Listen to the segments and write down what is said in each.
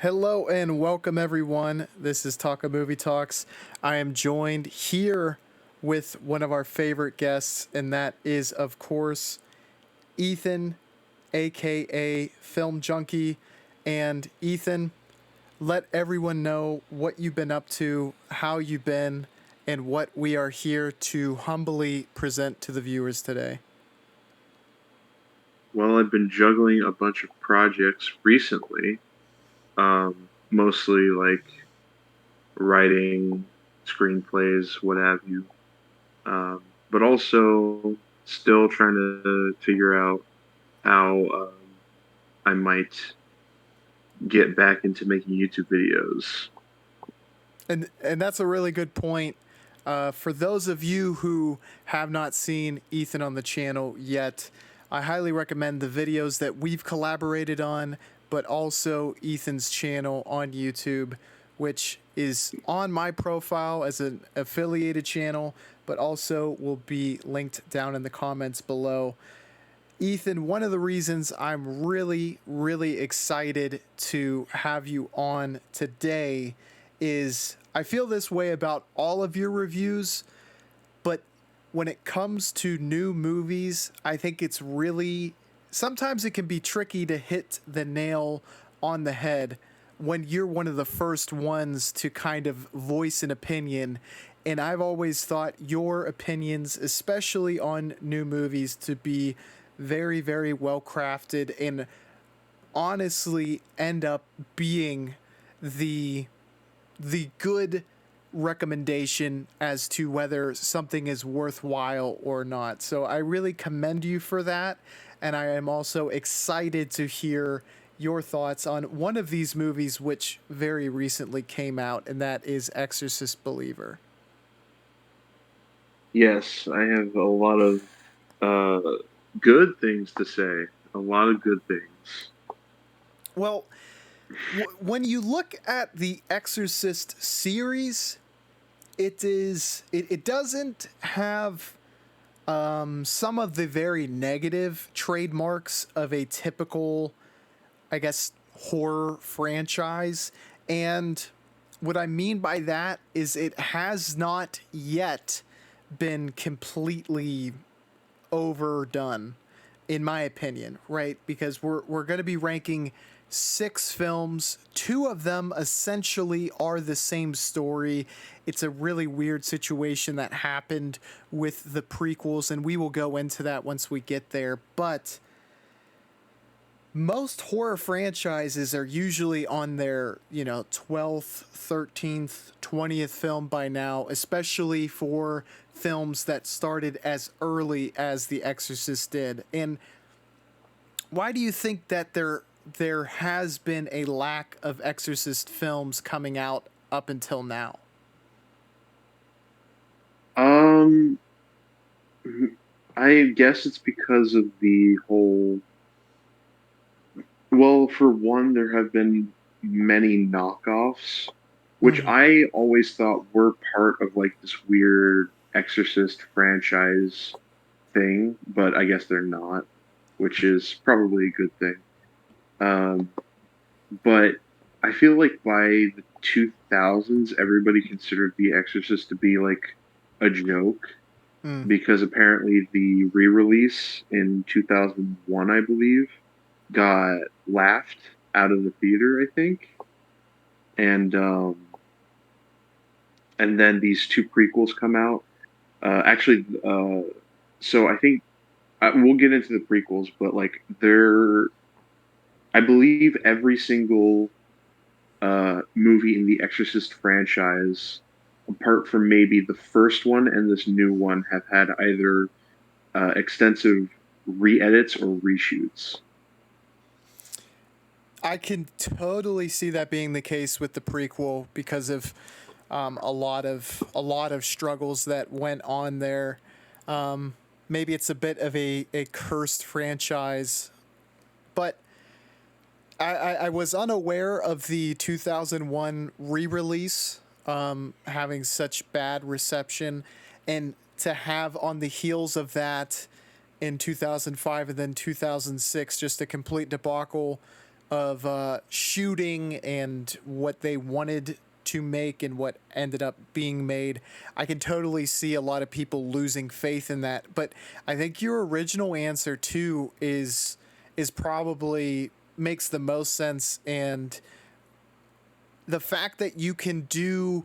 Hello and welcome everyone. This is Talk Movie Talks. I am joined here with one of our favorite guests, and that is, of course, Ethan, aka Filmjunkie. And Ethan, let everyone know what you've been up to, how you've been, and what we are here to humbly present to the viewers today. Well, I've been juggling a bunch of projects recently, mostly like writing screenplays, what have you, but also still trying to figure out how I might get back into making YouTube videos. And that's a really good point. For those of you who have not seen Ethan on the channel yet, I highly recommend the videos that we've collaborated on, but also Ethan's channel on YouTube, which is on my profile as an affiliated channel, but also will be linked down in the comments below. Ethan, one of the reasons I'm really excited to have you on today is I feel this way about all of your reviews, but when it comes to new movies, I think it's really sometimes it can be tricky to hit the nail on the head when you're one of the first ones to kind of voice an opinion. And I've always thought your opinions, especially on new movies, to be very well crafted and honestly end up being the good recommendation as to whether something is worthwhile or not. So I really commend you for that, and I am also excited to hear your thoughts on one of these movies which very recently came out, and that is Exorcist Believer. Yes, I have a lot of good things to say, a lot of good things. Well, when you look at the Exorcist series, it doesn't have some of the very negative trademarks of a typical, I guess, horror franchise. And what I mean by that is it has not yet been completely overdone, in my opinion, right? Because we're going to be ranking six films. Two of them essentially are the same story. It's a really weird situation that happened with the prequels, and we will go into that once we get there. But most horror franchises are usually on their, 12th, 13th, 20th film by now, especially for films that started as early as The Exorcist did. And why do you think that there has been a lack of Exorcist films coming out up until now? Um, I guess it's because of the whole. Well, for one, there have been many knockoffs, which Mm-hmm. I always thought were part of like this weird Exorcist franchise thing, but I guess they're not, which is probably a good thing. Um, but I feel like by the 2000s, everybody considered The Exorcist to be like a joke Mm. because apparently the re-release in 2001, I believe, got laughed out of the theater, I think, and and then these two prequels come out. Actually, so I think we'll get into the prequels, but like they're, I believe every single movie in the Exorcist franchise, apart from maybe the first one and this new one, have had either extensive re-edits or reshoots. I can totally see that being the case with the prequel because of a lot of struggles that went on there. Maybe it's a bit of a cursed franchise, but I was unaware of the 2001 re-release having such bad reception, and to have on the heels of that in 2005 and then 2006 just a complete debacle of shooting and what they wanted to make and what ended up being made, I can totally see a lot of people losing faith in that. But I think your original answer too is probably makes the most sense, and the fact that you can do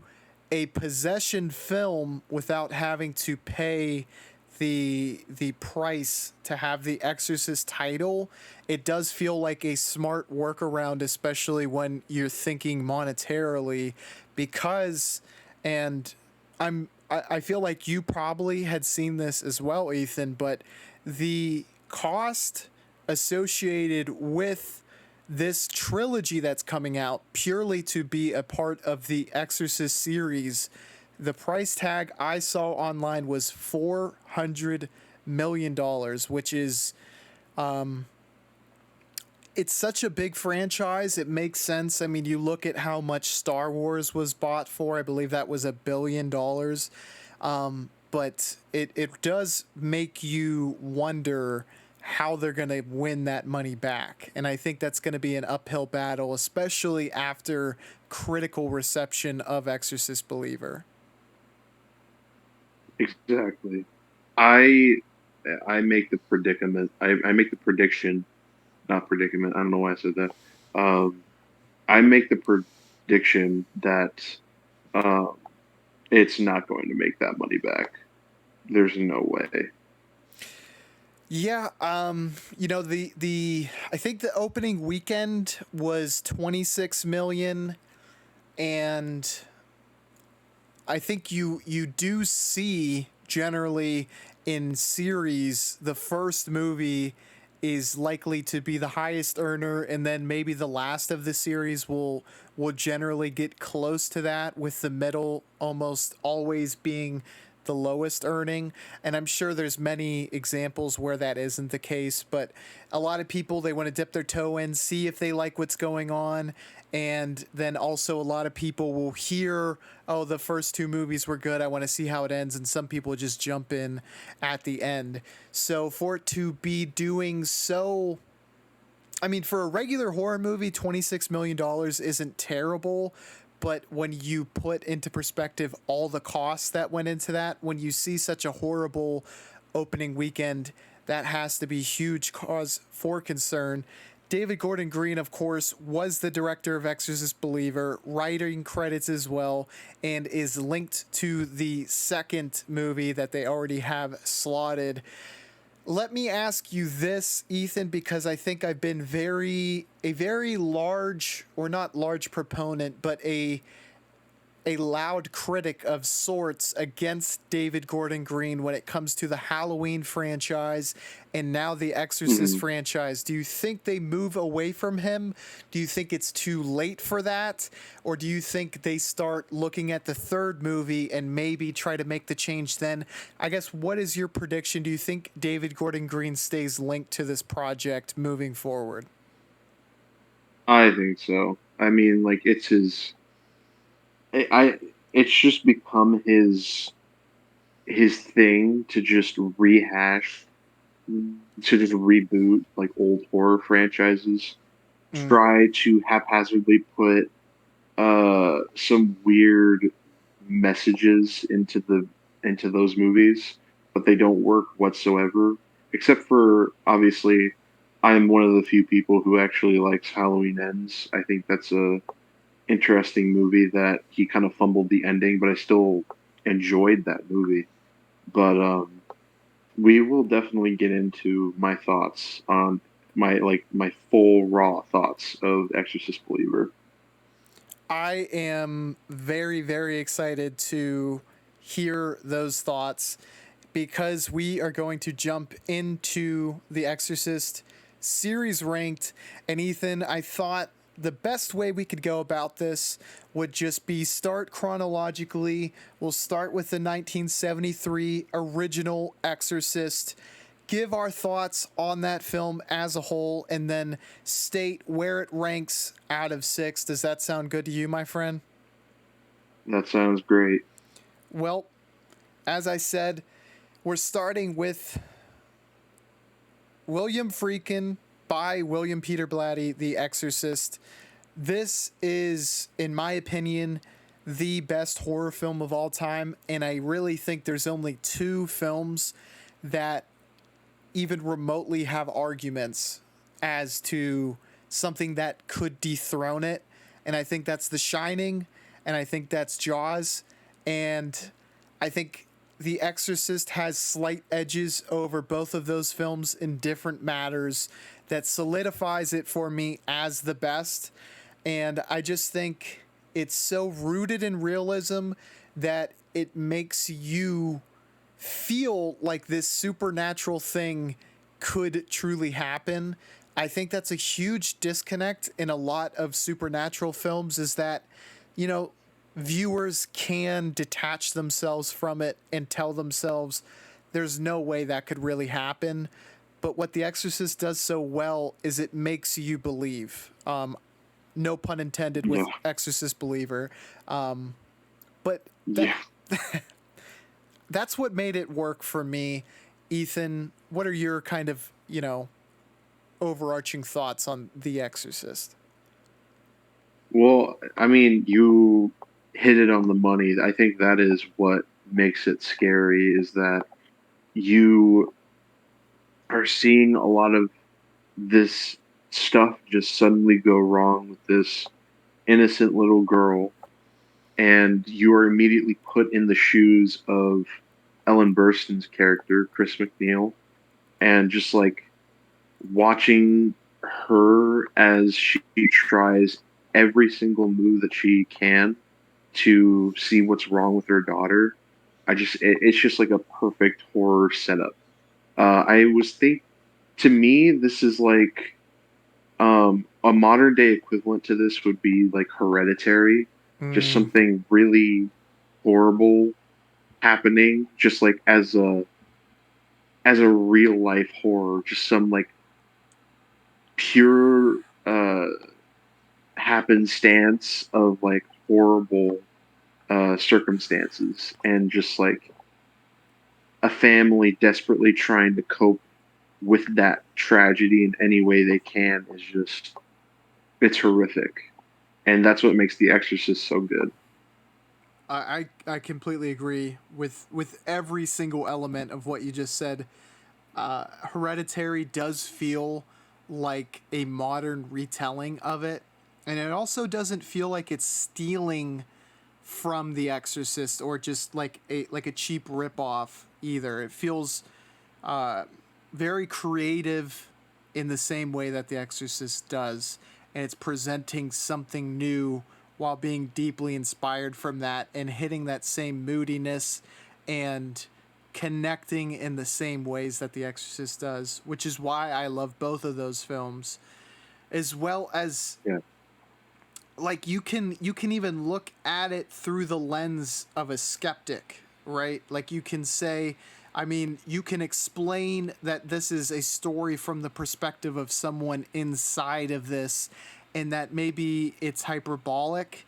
a possession film without having to pay the price to have the Exorcist title, it does feel like a smart workaround, especially when you're thinking monetarily, because and I feel like you probably had seen this as well, Ethan, but the cost associated with this trilogy that's coming out purely to be a part of the Exorcist series, the price tag I saw online was $400 million, which is it's such a big franchise. It makes sense. I mean, you look at how much Star Wars was bought for. I believe that was $1 billion. But it does make you wonder how they're going to win that money back. And I think that's going to be an uphill battle, especially after critical reception of Exorcist Believer. Exactly. I I make the predicament. I make the prediction, not predicament. I don't know why I said that. Um, I make the prediction that um, it's not going to make that money back. There's no way. Yeah, the I think the opening weekend was 26 million, and I think you do see generally in series the first movie is likely to be the highest earner, and then maybe the last of the series will generally get close to that, with the middle almost always being the lowest earning. And I'm sure there's many examples where that isn't the case, but a lot of people, they want to dip their toe in, see if they like what's going on. And then also a lot of people will hear, oh, the first two movies were good, I want to see how it ends, and some people just jump in at the end. So for it to be doing so, I mean, for a regular horror movie, $26 million isn't terrible. But when you put into perspective all the costs that went into that, when you see such a horrible opening weekend, that has to be huge cause for concern. David Gordon Green, of course, was the director of Exorcist Believer, writing credits as well, and is linked to the second movie that they already have slotted. Let me ask you this, Ethan, because I think I've been a very large, or not large proponent, but a loud critic of sorts against David Gordon Green when it comes to the Halloween franchise and now the Exorcist Hmm. franchise. Do you think they move away from him? Do you think it's too late for that? Or do you think they start looking at the third movie and maybe try to make the change then? I guess, what is your prediction? Do you think David Gordon Green stays linked to this project moving forward? I think so. I mean, like it's his. I. It's just become his thing to just rehash, to just reboot like old horror franchises. Mm. Try to haphazardly put some weird messages into those movies, but they don't work whatsoever. Except for obviously, I'm one of the few people who actually likes Halloween Ends. I think that's a interesting movie that he kind of fumbled the ending, but I still enjoyed that movie. But we will definitely get into my thoughts on my full raw thoughts of Exorcist Believer. I am very, very excited to hear those thoughts, because we are going to jump into The Exorcist series ranked. And Ethan, I thought the best way we could go about this would just be start chronologically. We'll start with the 1973 original Exorcist, give our thoughts on that film as a whole, and then state where it ranks out of six. Does that sound good to you, my friend? That sounds great. Well, as I said, we're starting with William Friedkin, by William Peter Blatty, The Exorcist. This is, in my opinion, the best horror film of all time, and I really think there's only two films that even remotely have arguments as to something that could dethrone it. And I think that's The Shining, and I think that's Jaws, and I think The Exorcist has slight edges over both of those films in different matters that solidifies it for me as the best. And I just think it's so rooted in realism that it makes you feel like this supernatural thing could truly happen. I think that's a huge disconnect in a lot of supernatural films is that, you know, viewers can detach themselves from it and tell themselves there's no way that could really happen. But what The Exorcist does so well is it makes you believe. No pun intended Yeah. with Exorcist believer. But that Yeah. that's what made it work for me. Ethan, what are your kind of, overarching thoughts on The Exorcist? Well, I mean, you hit it on the money. I think that is what makes it scary is that you are seeing a lot of this stuff just suddenly go wrong with this innocent little girl, and you are immediately put in the shoes of Ellen Burstyn's character, Chris McNeil, and just like watching her as she tries every single move that she can to see what's wrong with her daughter. It's just like a perfect horror setup. I was think to me this is like a modern day equivalent to this would be like Hereditary, just Mm, something really horrible happening, just like as a real life horror, just some like pure happenstance of like horrible circumstances and just like a family desperately trying to cope with that tragedy in any way they can is just it's horrific, and that's what makes The Exorcist so good. I completely agree with every single element of what you just said. Hereditary does feel like a modern retelling of it, and it also doesn't feel like it's stealing from The Exorcist or just like a cheap ripoff either. It feels very creative in the same way that The Exorcist does, and it's presenting something new while being deeply inspired from that and hitting that same moodiness and connecting in the same ways that The Exorcist does, which is why I love both of those films, as well as Yeah. like you can even look at it through the lens of a skeptic, right? Like you can say, I mean, you can explain that this is a story from the perspective of someone inside of this and that maybe it's hyperbolic,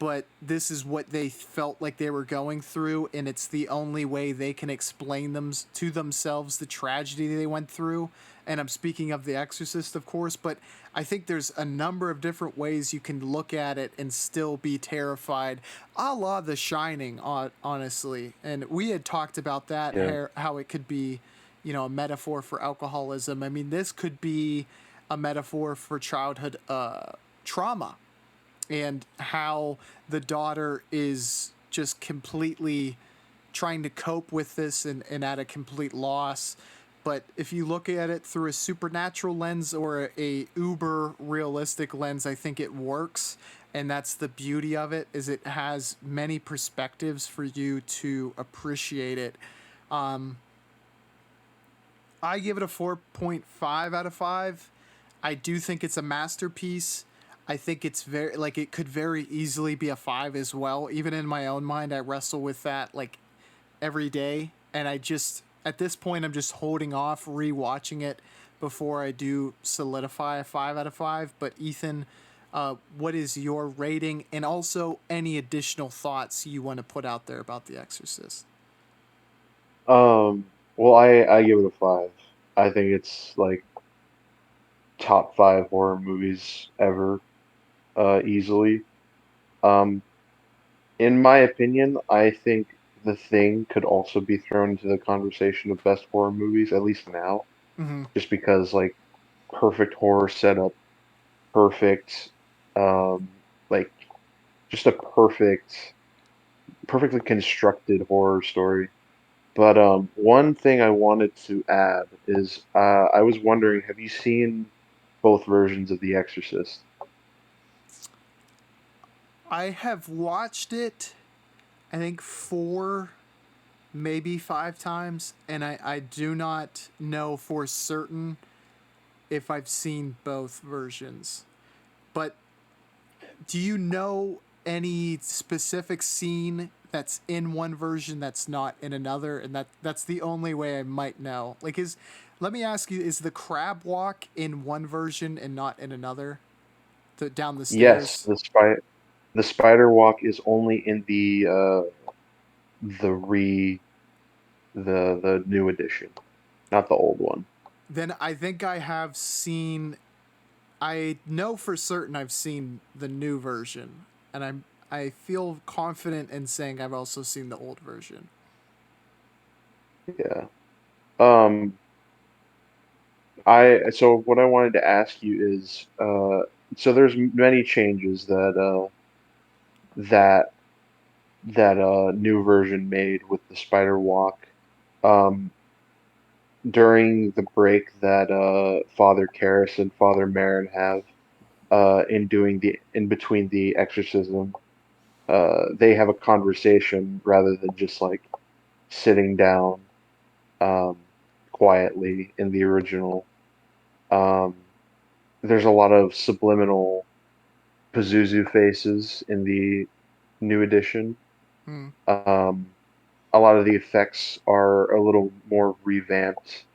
but this is what they felt like they were going through, and it's the only way they can explain them to themselves the tragedy they went through. And I'm speaking of The Exorcist, of course, but I think there's a number of different ways you can look at it and still be terrified, a la The Shining, honestly. And we had talked about that, Yeah. how it could be, a metaphor for alcoholism. I mean, this could be a metaphor for childhood trauma and how the daughter is just completely trying to cope with this and at a complete loss. But if you look at it through a supernatural lens or a uber realistic lens, I think it works. And that's the beauty of it, is it has many perspectives for you to appreciate it. Um, I give it a 4.5 out of 5. I do think it's a masterpiece. I think it's very like it could very easily be a 5 as well. Even in my own mind, I wrestle with that like every day, and I just at this point I'm just holding off rewatching it before I do solidify a 5 out of 5. But Ethan, what is your rating, and also any additional thoughts you want to put out there about The Exorcist? Well, I give it a 5. I think it's like top five horror movies ever, easily. Um, in my opinion, I think The Thing could also be thrown into the conversation of best horror movies, at least now, Mm-hmm. just because like perfect horror setup, perfect, um, like just a perfectly constructed horror story. But one thing I wanted to add is I was wondering, have you seen both versions of The Exorcist? I have watched it, I think, 4, maybe 5 times, and I do not know for certain if I've seen both versions. But do you know any specific scene that's in one version that's not in another? And that's the only way I might know. Like, let me ask you, is the crab walk in one version and not in another? Down the Yes, stairs? the spider walk is only in the re the new edition, not the old one. Then I think I have seen. I know for certain I've seen the new version, and I feel confident in saying I've also seen the old version. Yeah. Um, I so what I wanted to ask you is so there's many changes that new version made with the spider walk. Um, during the break that Father Karras and Father Marin have in doing the in between the exorcism, they have a conversation rather than just like sitting down um, quietly in the original. Um, there's a lot of subliminal Pazuzu faces in the new edition. Hmm. Um, a lot of the effects are a little more revamped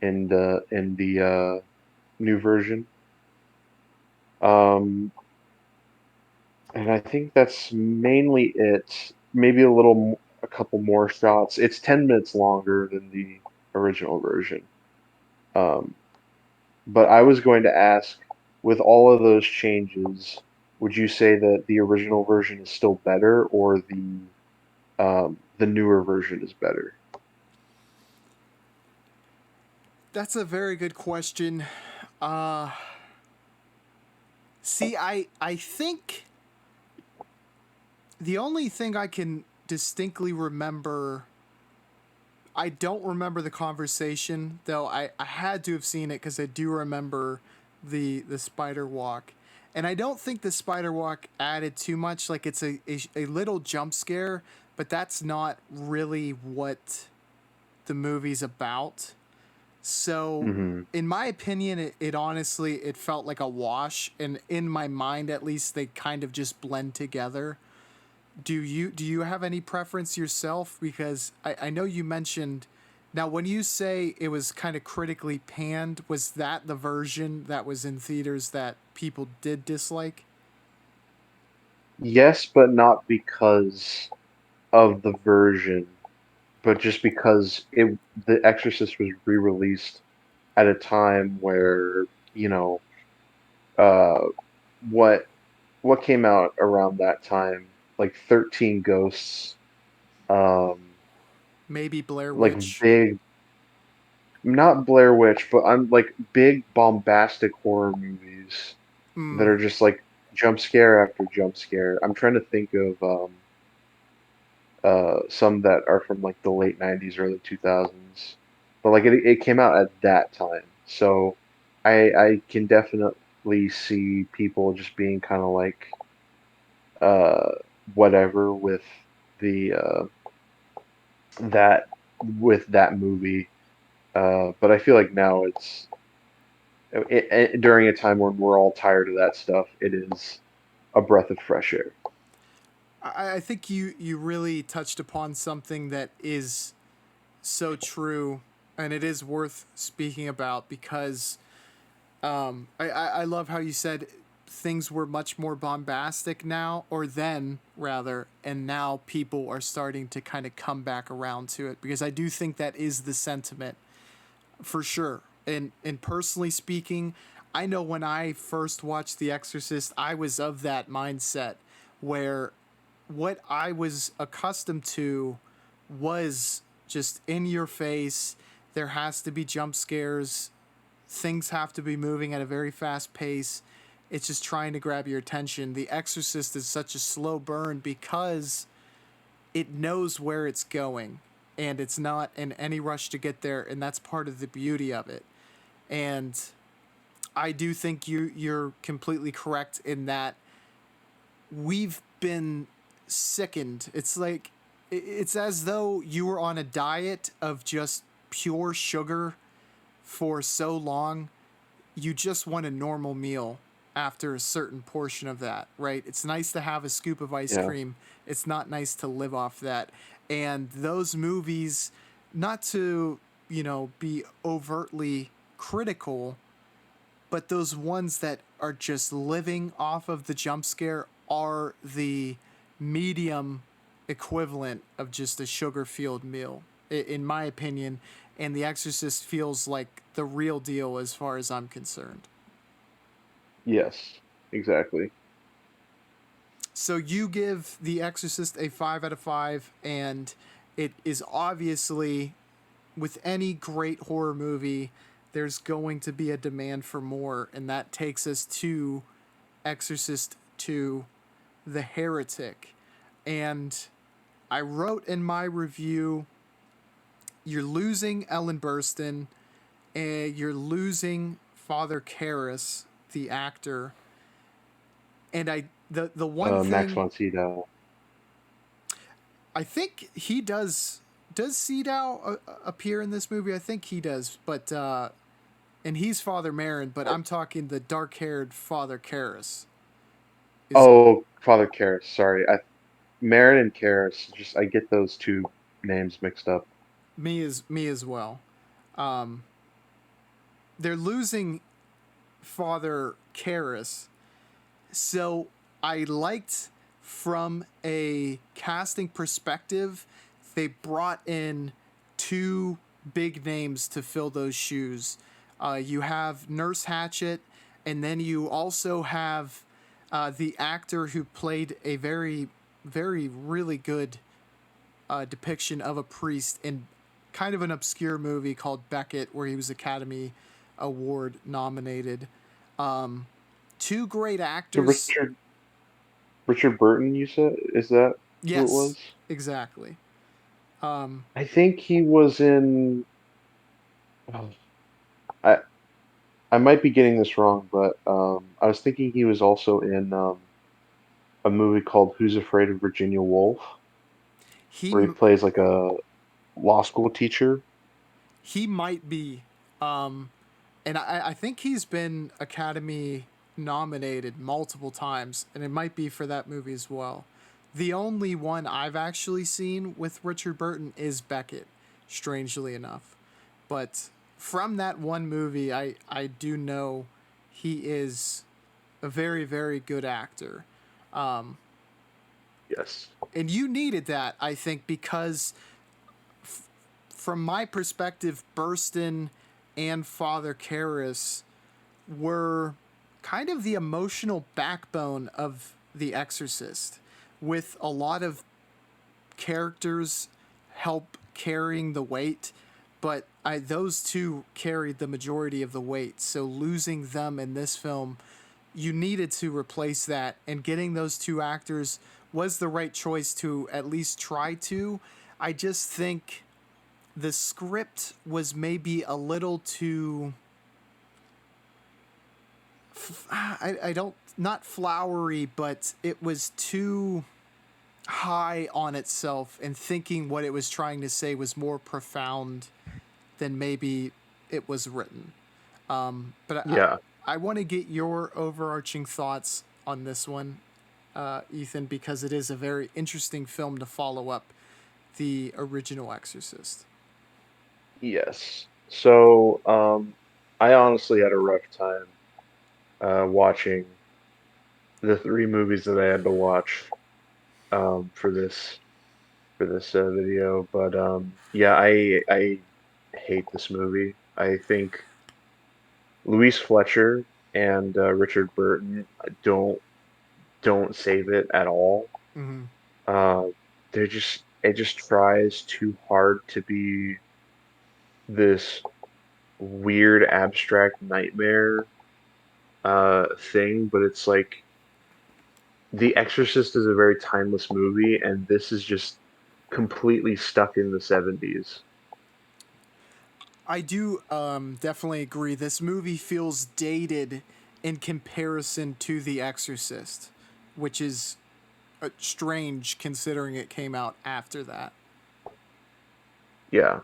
in the new version. Um, and I think that's mainly it. Maybe a couple more shots. It's 10 minutes longer than the original version. Um, but I was going to ask, with all of those changes, would you say that the original version is still better, or the newer version is better? That's a very good question. Uh, See, I think the only thing I can distinctly remember, I don't remember the conversation, though I had to have seen it because I do remember the spider walk. And I don't think the spider walk added too much. Like, it's a little jump scare, but that's not really what the movie's about. So, Hmm. in my opinion, it honestly, it felt like a wash, and in my mind at least, they kind of just blend together. Do you have any preference yourself? Because I know you mentioned, now when you say it was kind of critically panned, was that the version that was in theaters that people did dislike? Yes, but not because of the version, but just because The Exorcist was re-released at a time where, you know, uh, what what came out around that time, like 13 Ghosts, um, Maybe Blair like Witch. big, not Blair Witch, but I'm like big bombastic horror movies that Mm, are just like jump scare after jump scare. I'm trying to think of some that are from like the late 90s, early 2000s. But like it came out at that time. So I can definitely see people just being kind of like uh whatever with the that that movie. But I feel like now during a time when we're all tired of that stuff, it is a breath of fresh air. I think you really touched upon something that is so true, and it is worth speaking about because I love how you said things were much more bombastic now, or then rather, and now people are starting to kind of come back around to it because I do think that is the sentiment for sure. And personally speaking, I know when I first watched The Exorcist, I was of that mindset where what I was accustomed to was just in your face. There has to be jump scares. Things have to be moving at a very fast pace. It's just trying to grab your attention. The Exorcist is such a slow burn because it knows where it's going and it's not in any rush to get there, and that's part of the beauty of it. And I do think you're completely correct in that we've been sickened. It's as though you were on a diet of just pure sugar for so long, you just want a normal meal after a certain portion of that, right? It's nice to have a scoop of ice Yeah. cream. It's not nice to live off that. And those movies, not to, be overtly critical, but those ones that are just living off of the jump scare are the medium equivalent of just a sugar fueled meal, in my opinion. And The Exorcist feels like the real deal as far as I'm concerned. Yes. Exactly. So you give The Exorcist a 5 out of 5, and it is obviously, with any great horror movie, there's going to be a demand for more, and that takes us to Exorcist 2, The Heretic. And I wrote in my review, you're losing Ellen Burstyn, and you're losing Father Karras, the actor. And the one Max thing von Sydow. I think he does. Does Cedow appear in this movie? I think he does, but and he's Father Marin, but I'm talking the dark-haired Father Karras. Is Oh, Father Karras. Sorry, Marin and Karras. Just I get those two names mixed up. me as well. Um, they're losing Father Karras, so I liked from a casting perspective, they brought in two big names to fill those shoes. You have Nurse Hatchet, and then you also have the actor who played a very, very, really good depiction of a priest in kind of an obscure movie called Beckett, where he was Academy Award nominated. Um, Two great So actors. Richard Burton, you said, is that who it Yes, was? exactly. Um, I think he was in. Oh, I I might be getting this wrong, but I was thinking he was also in a movie called Who's Afraid of Virginia Woolf, he where he plays like a law school teacher. he might be, um, and I think he's been Academy nominated multiple times, and it might be for that movie as well. The only one I've actually seen with Richard Burton is Beckett, strangely enough. But from that one movie, I do know he is a very, very good actor. Um, Yes. and you needed that, I think, because from my perspective, Burston and Father Karras were kind of the emotional backbone of The Exorcist, with a lot of characters help carrying the weight, but those two carried the majority of the weight. So losing them in this film, you needed to replace that, and getting those two actors was the right choice to at least try to. I just think the script was maybe a little too I don't not flowery, but it was too high on itself and thinking what it was trying to say was more profound than maybe it was written. But Yeah. I want to get your overarching thoughts on this one, Ethan, because it is a very interesting film to follow up the original Exorcist. Yes. So, I honestly had a rough time watching the three movies that I had to watch for this video. But yeah, I hate this movie. I think Louise Fletcher. and Richard Burton don't save it at all. Hmm. Uh, it just tries too hard to be this weird abstract nightmare thing, but it's like The Exorcist is a very timeless movie, and this is just completely stuck in the 70s. I do definitely agree. This movie feels dated in comparison to The Exorcist, which is strange considering it came out after that. Yeah,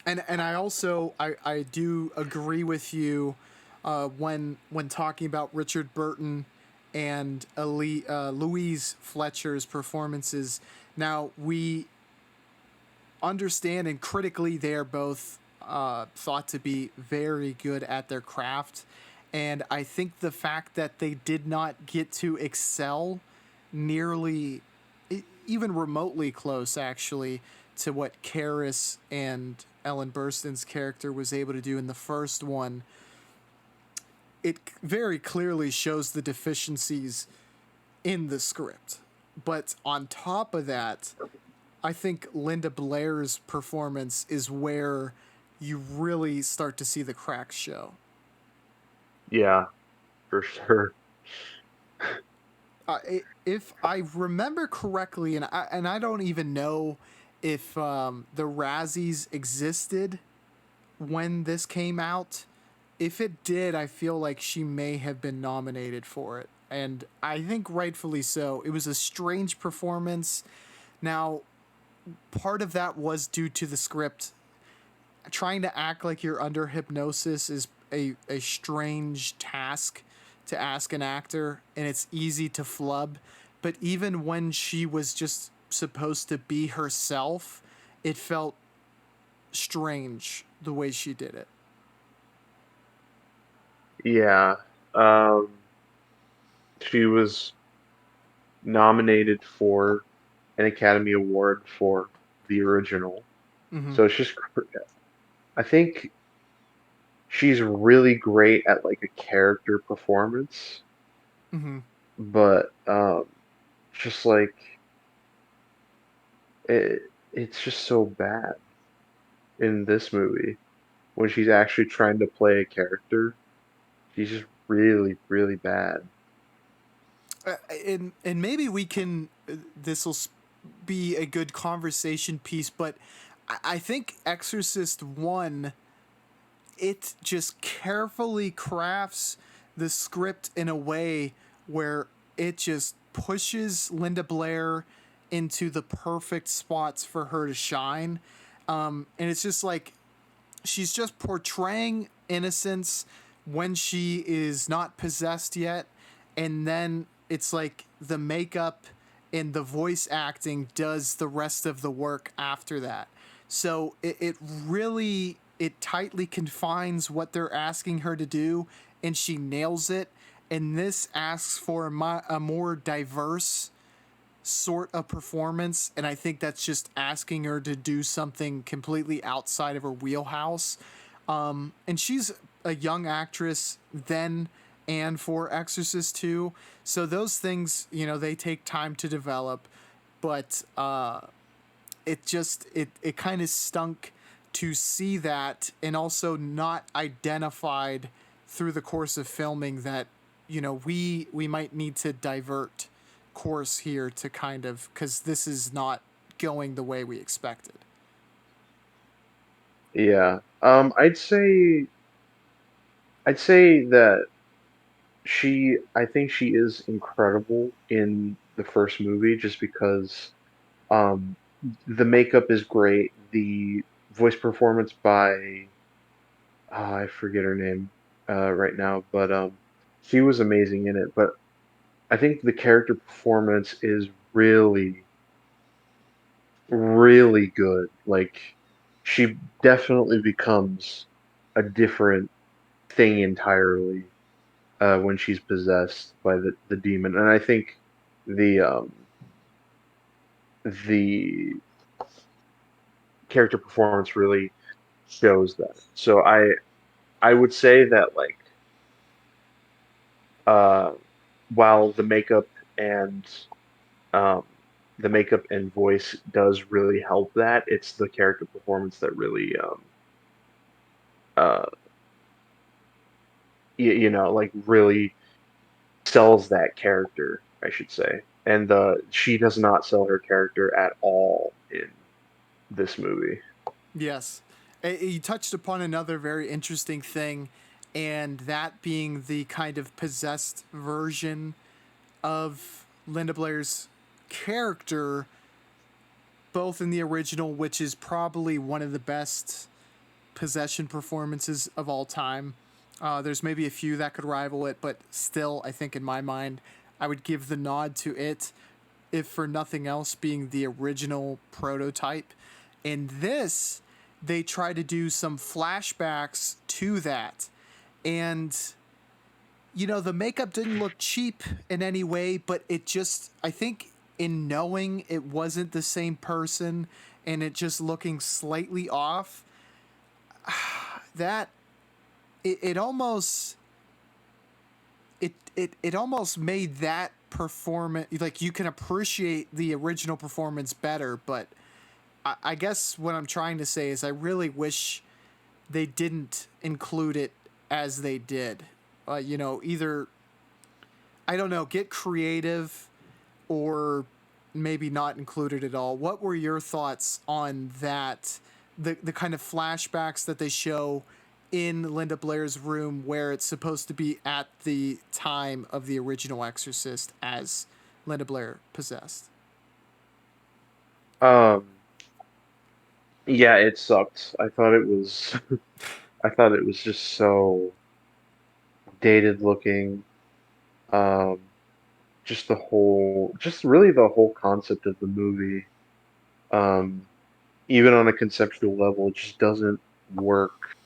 And I also I do agree with you when talking about Richard Burton and Louise Fletcher's performances. Now we understand and critically they are both thought to be very good at their craft, and I think the fact that they did not get to excel nearly even remotely close actually to what Karras and Ellen Burstyn's character was able to do in the first one, it very clearly shows the deficiencies in the script. But on top of that, I think Linda Blair's performance is where you really start to see the cracks show. yeah, for sure. If I remember correctly, and I don't even know if the Razzies existed when this came out. If it did, I feel like she may have been nominated for it, and I think rightfully so. It was a strange performance. Now, part of that was due to the script. Trying to act like you're under hypnosis is a strange task to ask an actor, and it's easy to flub. But even when she was just supposed to be herself, it felt strange the way she did it. Yeah. Um, she was nominated for an Academy Award for the original. Mm-hmm. So I think she's really great at like a character performance, Mm-hmm. but just like it, it's just so bad in this movie when she's actually trying to play a character. She's just really, really bad. And maybe we can this will be a good conversation piece, but I think Exorcist 1, it just carefully crafts the script in a way where it just pushes Linda Blair into the perfect spots for her to shine. And it's just like she's just portraying innocence when she is not possessed yet, and then it's like the makeup and the voice acting does the rest of the work after that. So it really it tightly confines what they're asking her to do, and she nails it. And this asks for a more diverse sort of performance, and I think that's just asking her to do something completely outside of her wheelhouse. And she's a young actress then and for Exorcist 2, so those things, they take time to develop, but it kind of stunk to see that, and also not identified through the course of filming that we might need to divert course here to kind of, because this is not going the way we expected. Yeah. I'd say that I think she is incredible in the first movie just because um the makeup is great. The voice performance by I forget her name right now, but she was amazing in it. But I think the character performance is really, really good. Like she definitely becomes a different thing entirely when she's possessed by the demon. And I think the the character performance really shows that. So I would say that like Uh, while and um, the makeup and voice does really help that, it's the character performance that really uh, like really sells that character, I should say. And she does not sell her character at all in this movie. Yes. You touched upon another very interesting thing, and that being the kind of possessed version of Linda Blair's character, both in the original, which is probably one of the best possession performances of all time. There's maybe a few that could rival it, but still, I think in my mind, I would give the nod to it, if for nothing else, being the original prototype. In this, they try to do some flashbacks to that. And, the makeup didn't look cheap in any way, but it just, I think, in knowing it wasn't the same person and it just looking slightly off, that it almost it almost made that performance, like, you can appreciate the original performance better. But I guess what I'm trying to say is I really wish they didn't include it as they did. Either, I don't know, get creative, or maybe not include it at all. What were your thoughts on that? The kind of flashbacks that they show in Linda Blair's room, where it's supposed to be at the time of the original Exorcist as Linda Blair possessed. Um, yeah, it sucked. I thought it was just so dated looking. Um, just really the whole concept of the movie, um, even on a conceptual level, it just doesn't work.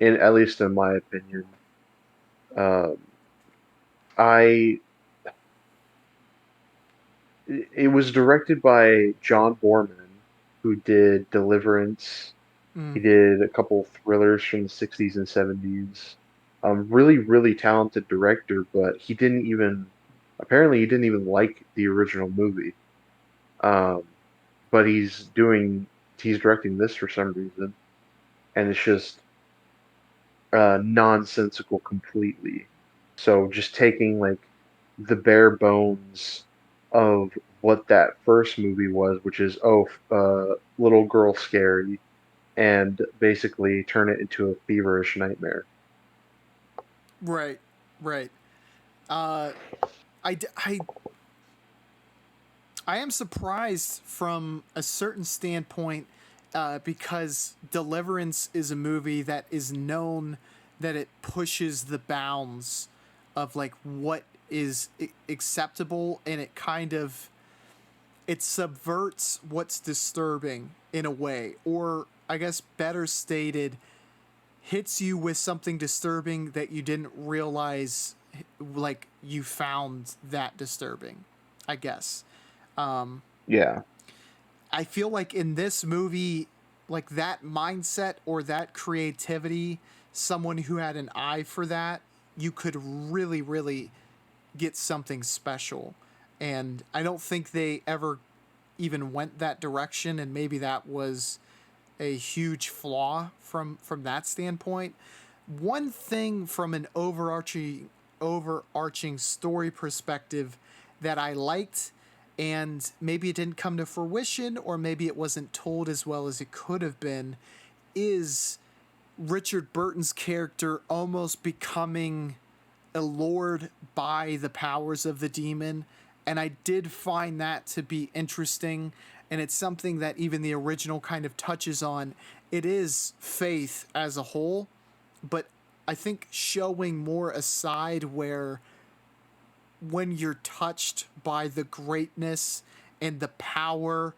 At least in my opinion. Um, I it was directed by John Borman, who did Deliverance. He Mm, did a couple thrillers from the 60s and 70s. Really, really talented director, but apparently he didn't even like the original movie. Um, but he's directing this for some reason, and it's just nonsensical completely. So just taking like the bare bones of what that first movie was, which is little girl scary, and basically turn it into a feverish nightmare. right, right. Uh, I I am surprised from a certain standpoint, because Deliverance is a movie that is known that it pushes the bounds of, like, what is acceptable, and it subverts what's disturbing in a way, or I guess better stated, hits you with something disturbing that you didn't realize, like, you found that disturbing, I guess. Um, Yeah. I feel like in this movie, like, that mindset or that creativity, someone who had an eye for that, you could really, really get something special. And I don't think they ever even went that direction, and maybe that was a huge flaw from that standpoint. One thing from an overarching story perspective that I liked, and maybe it didn't come to fruition, or maybe it wasn't told as well as it could have been, is Richard Burton's character almost becoming allured by the powers of the demon. And I did find that to be interesting. And it's something that even the original kind of touches on. It is faith as a whole, but I think showing more a side where, when you're touched by the greatness and the power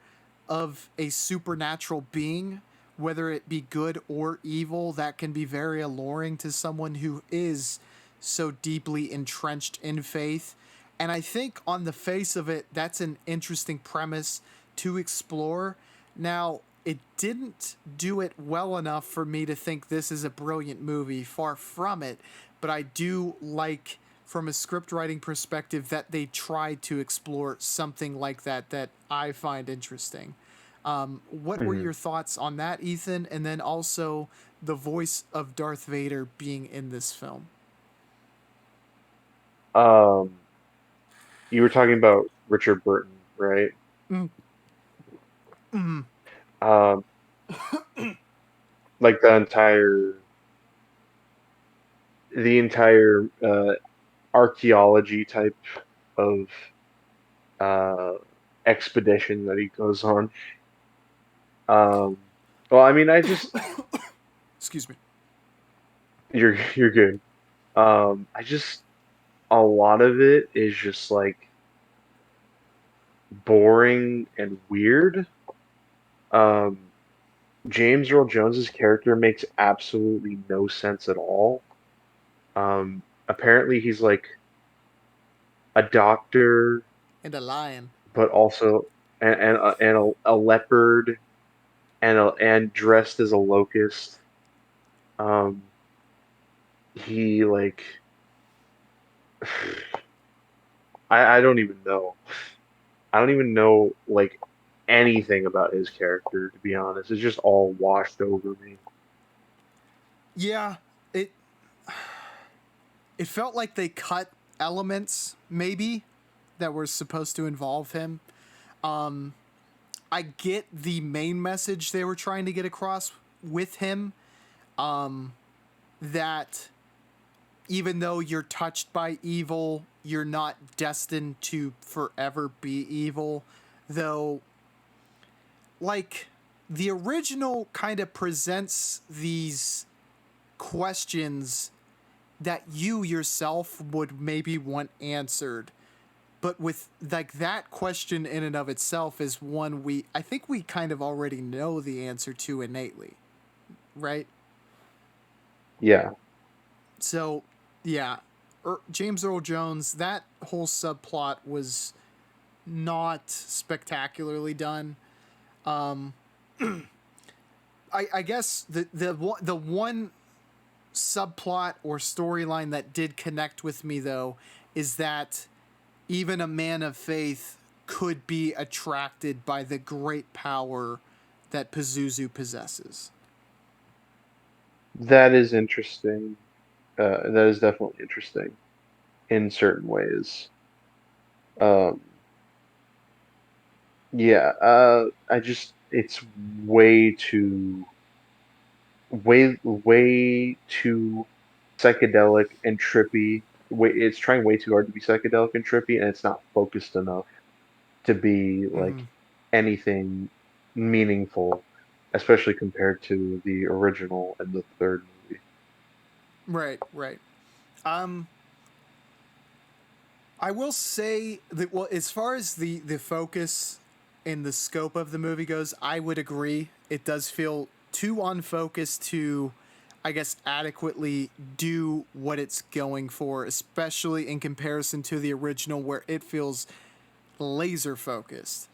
of a supernatural being, whether it be good or evil, that can be very alluring to someone who is so deeply entrenched in faith. And I think on the face of it, that's an interesting premise to explore. Now, it didn't do it well enough for me to think this is a brilliant movie, far from it, but I do like from a script writing perspective that they tried to explore something like that I find interesting. What were Mhm. your thoughts on that, Ethan? And then also the voice of Darth Vader being in this film. Um, you were talking about Richard Burton, right? Mm. Mm. Um, like the entire archaeology type of uh expedition that he goes on. Um, well, I mean, Excuse me. you're good. I just a lot of it is just like boring and weird. Um, James Earl Jones's character makes absolutely no sense at all. Apparently he's like a doctor, And a lion. but also and a leopard and dressed as a locust. Um, he like I don't even know. I don't even know like anything about his character, to be honest. It's just all washed over me. Yeah, it it felt like they cut elements maybe that were supposed to involve him. I get the main message they were trying to get across with him, that even though you're touched by evil, you're not destined to forever be evil. Though, like, the original kind of presents these questions that you yourself would maybe want answered. But with like that question in and of itself is one I think we kind of already know the answer to innately, right? Yeah. So, yeah, James Earl Jones, that whole subplot was not spectacularly done. I guess the one subplot or storyline that did connect with me though is that even a man of faith could be attracted by the great power that Pazuzu possesses. That is interesting. That is definitely interesting in certain ways. Um, yeah, I just it's way too psychedelic and trippy. It's trying way too hard to be psychedelic and trippy, and it's not focused enough to be Mm-hmm. like anything meaningful, especially compared to the original and the third movie. Right, right. Um, I will say that, well, as far as the focus and the scope of the movie goes, I would agree. It does feel too unfocused to, I guess, adequately do what it's going for, especially in comparison to the original, where it feels laser focused.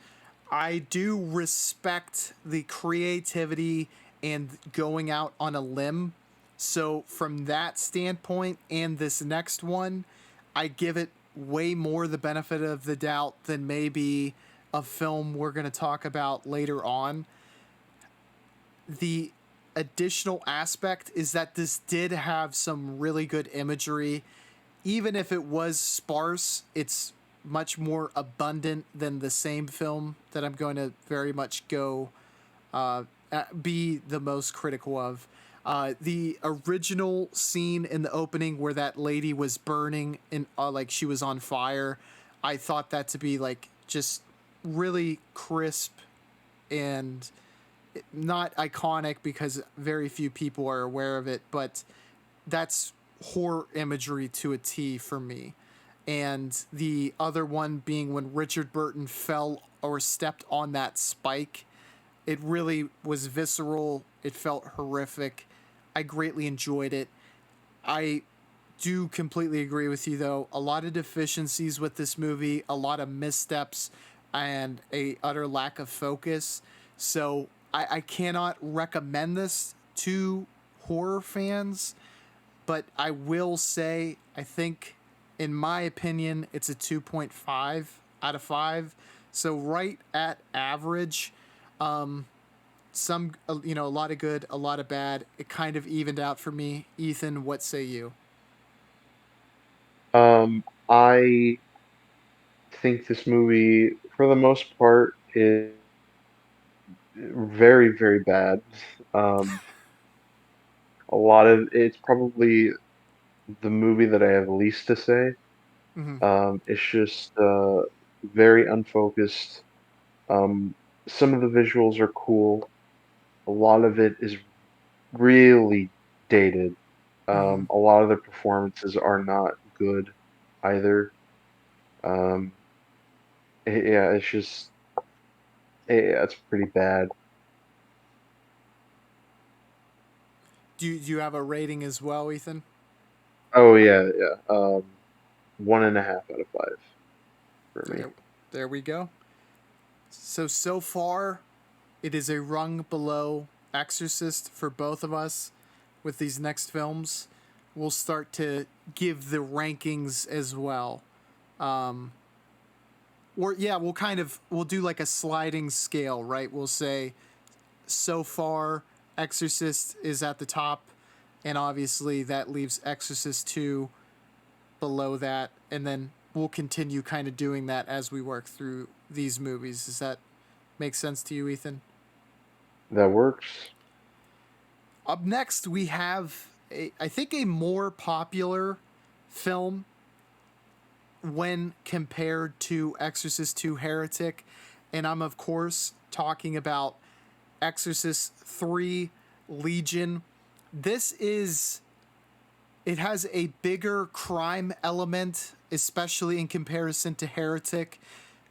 I do respect the creativity and going out on a limb. So, from that standpoint, and this next one, I give it way more the benefit of the doubt than maybe a film we're going to talk about later on. The additional aspect is that this did have some really good imagery. Even if it was sparse, it's much more abundant than the same film that I'm going to very much go be the most critical of. The original scene in the opening where that lady was burning and like she was on fire, I thought that to be like just really crisp and not iconic because very few people are aware of it, but that's horror imagery to a T for me. And the other one being when Richard Burton fell or stepped on that spike, it really was visceral. It felt horrific. I greatly enjoyed it. I do completely agree with you though. A lot of deficiencies with this movie, a lot of missteps, and a utter lack of focus. So I cannot recommend this to horror fans, but I will say I think In my opinion, it's a 2.5 out of 5. So right at average. Some, a lot of good, a lot of bad. It kind of evened out for me. Ethan, what say you? I think this movie, for the most part, is very, very bad. Um, a lot of it's probably the movie that I have least to say. Mm-hmm. It's just very unfocused. Um, some of the visuals are cool. A lot of it is really dated. Mm-hmm. A lot of the performances are not good either. Um, yeah, it's just yeah, it's pretty bad. Do you have a rating as well, Ethan? Oh yeah, yeah. 1.5 out of 5 for me. There we go. So far, it is a rung below Exorcist for both of us. With these next films, we'll start to give the rankings as well. Or yeah, we'll do like a sliding scale, right? We'll say so far Exorcist is at the top, and obviously that leaves Exorcist 2 below that, and then we'll continue kind of doing that as we work through these movies. Does that make sense to you, Ethan? That works. Up next, we have I think a more popular film when compared to Exorcist 2 Heretic, and I'm of course talking about Exorcist 3 Legion. This is it has a bigger crime element, especially in comparison to Heretic.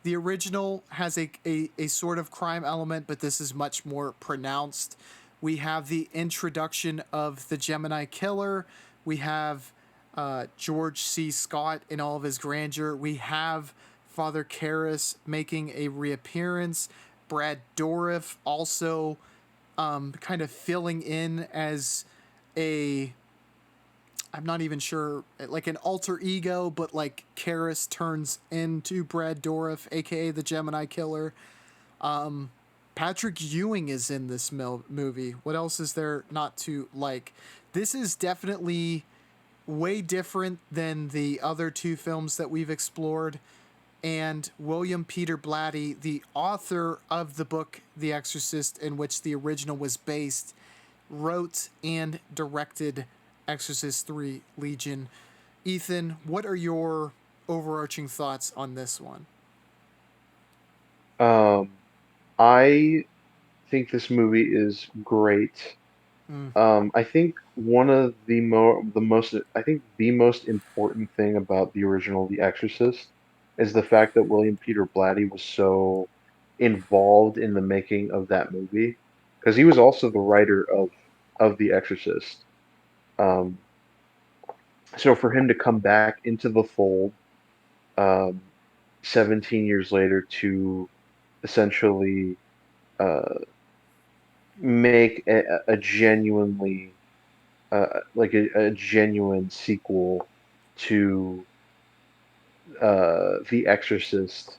The original has a sort of crime element, but this is much more pronounced. We have the introduction of the Gemini Killer. We have George C. Scott in all of his grandeur. We have Father Karras making a reappearance. Brad Dourif also kind of filling in as a I'm not even sure, like an alter ego, but like Karras turns into Brad Dourif, aka the Gemini Killer. Patrick Ewing is in this movie. What else is there not to like? This is definitely way different than the other two films that we've explored. And William Peter Blatty, the author of the book The Exorcist, in which the original was based, wrote and directed Exorcist 3 Legion. Ethan, what are your overarching thoughts on this one? Um, I think this movie is great. Mm, I think one of the most I think the most important thing about the original The Exorcist is the fact that William Peter Blatty was so involved in the making of that movie because he was also the writer of The Exorcist. Um, so for him to come back into the fold, um, 17 years later to essentially uh, make a genuinely like a genuine sequel to The Exorcist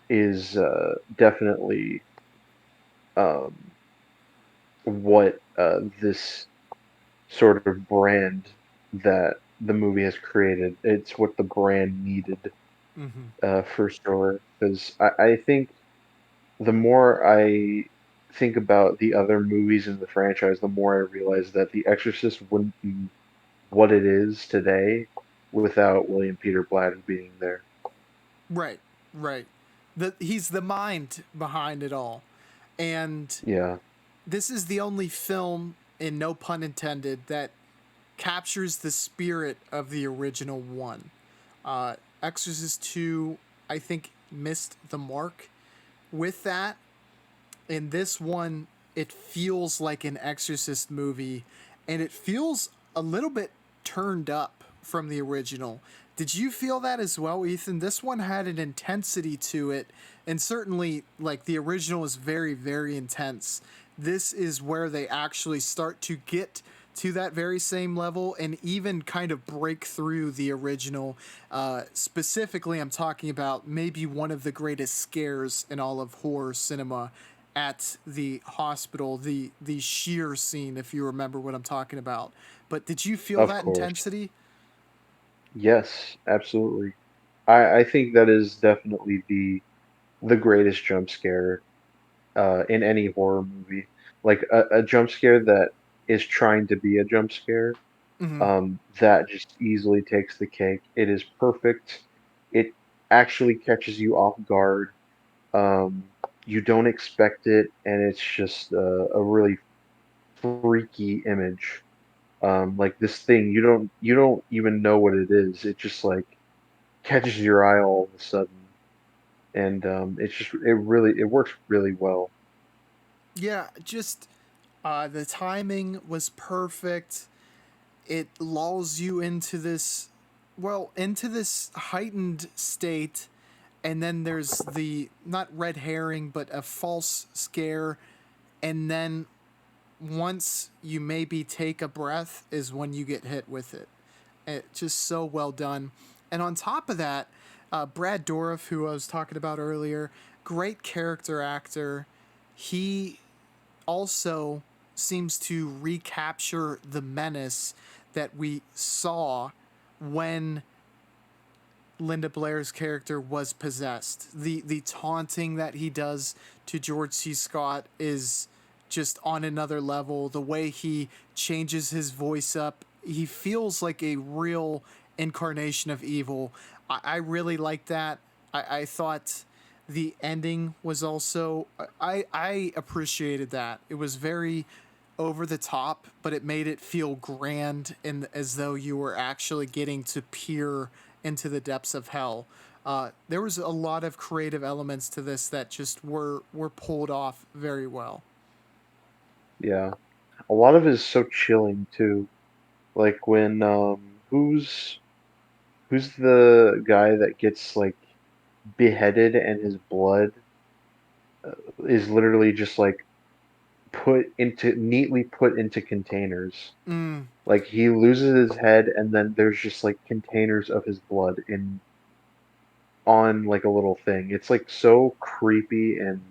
is definitely um, what this sort of brand that the movie has created. It's what the brand needed mm-hmm. for sure. Because I think the more I think about the other movies in the franchise, the more I realize that The Exorcist wouldn't be what it is today without William Peter Blatty being there. Right, right. He's the mind behind it all. And Yeah. this is the only film, and no pun intended, that captures the spirit of the original one. Exorcist 2, I think, missed the mark with that. In this one, it feels like an Exorcist movie, and it feels a little bit turned up from the original. Did you feel that as well, Ethan? This one had an intensity to it, and certainly, like, the original is very, very intense. This is where they actually start to get to that very same level and even kind of break through the original. Specifically, I'm talking about maybe one of the greatest scares in all of horror cinema at the hospital, the sheer scene, if you remember what I'm talking about. But did you feel Of that course. intensity? Yes, absolutely. I think that is definitely the greatest jump scare in any horror movie. Like a jump scare that is trying to be a jump scare, Mm-hmm. that just easily takes the cake. It is perfect. It actually catches you off guard. Um, you don't expect it, and it's just a really freaky image. Like this thing, you don't even know what it is. It just like catches your eye all of a sudden, and it works really well. Yeah, just the timing was perfect. It lulls you into this, well, into this heightened state, and then there's the not red herring, but a false scare, and then once you maybe take a breath is when you get hit with it. Just so well done. And on top of that, Brad Dourif, who I was talking about earlier, great character actor. He also seems to recapture the menace that we saw when Linda Blair's character was possessed. The taunting that he does to George C. Scott is just on another level. The way he changes his voice up, he feels like a real incarnation of evil. I really like that. I thought the ending was also I appreciated that. It was very over the top, but it made it feel grand and as though you were actually getting to peer into the depths of hell. There was a lot of creative elements to this that just were pulled off very well. Yeah, a lot of it is so chilling too. Like when who's the guy that gets like beheaded and his blood is literally just like neatly put into containers. Mm, Like he loses his head and then there's just like containers of his blood in on like a little thing. It's like so creepy and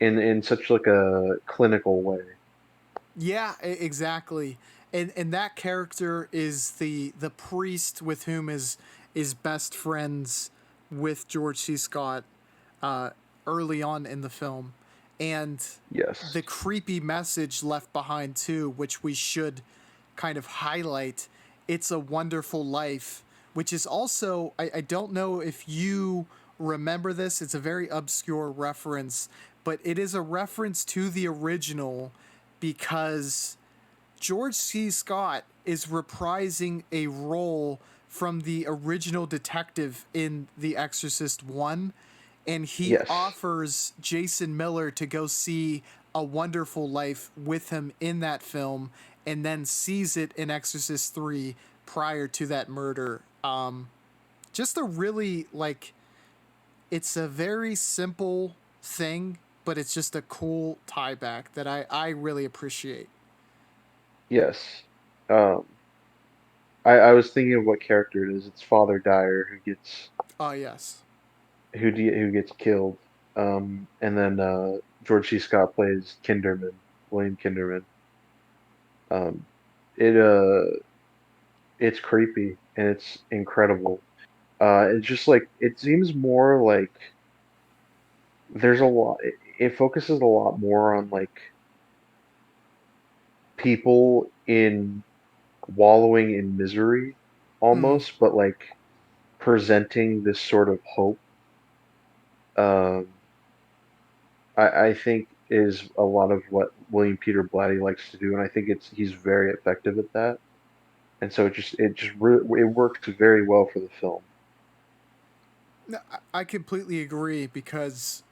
in such like a clinical way. yeah, exactly. And that character is the priest with whom is best friends with George C. Scott uh, early on in the film, and Yes. the creepy message left behind too, which we should kind of highlight. It's a Wonderful Life, which is also I don't know if you remember this. It's a very obscure reference, but it is a reference to the original because George C. Scott is reprising a role from the original detective in The Exorcist 1, and he Yes. offers Jason Miller to go see A Wonderful Life with him in that film, and then sees it in Exorcist 3 prior to that murder. Just a really, like, it's a very simple thing, but it's just a cool tie back that I really appreciate. Yes. Um I was thinking of what character it is. It's Father Dyer Oh, yes. who gets killed. And then George C. Scott plays Kinderman, William Kinderman. Um it it's creepy and it's incredible. It's just like it seems more like there's a lot it focuses a lot more on like people in wallowing in misery Mm. almost, but like presenting this sort of hope. Um, I think is a lot of what William Peter Blatty likes to do, and I think he's very effective at that. And so it works very well for the film. No, I completely agree because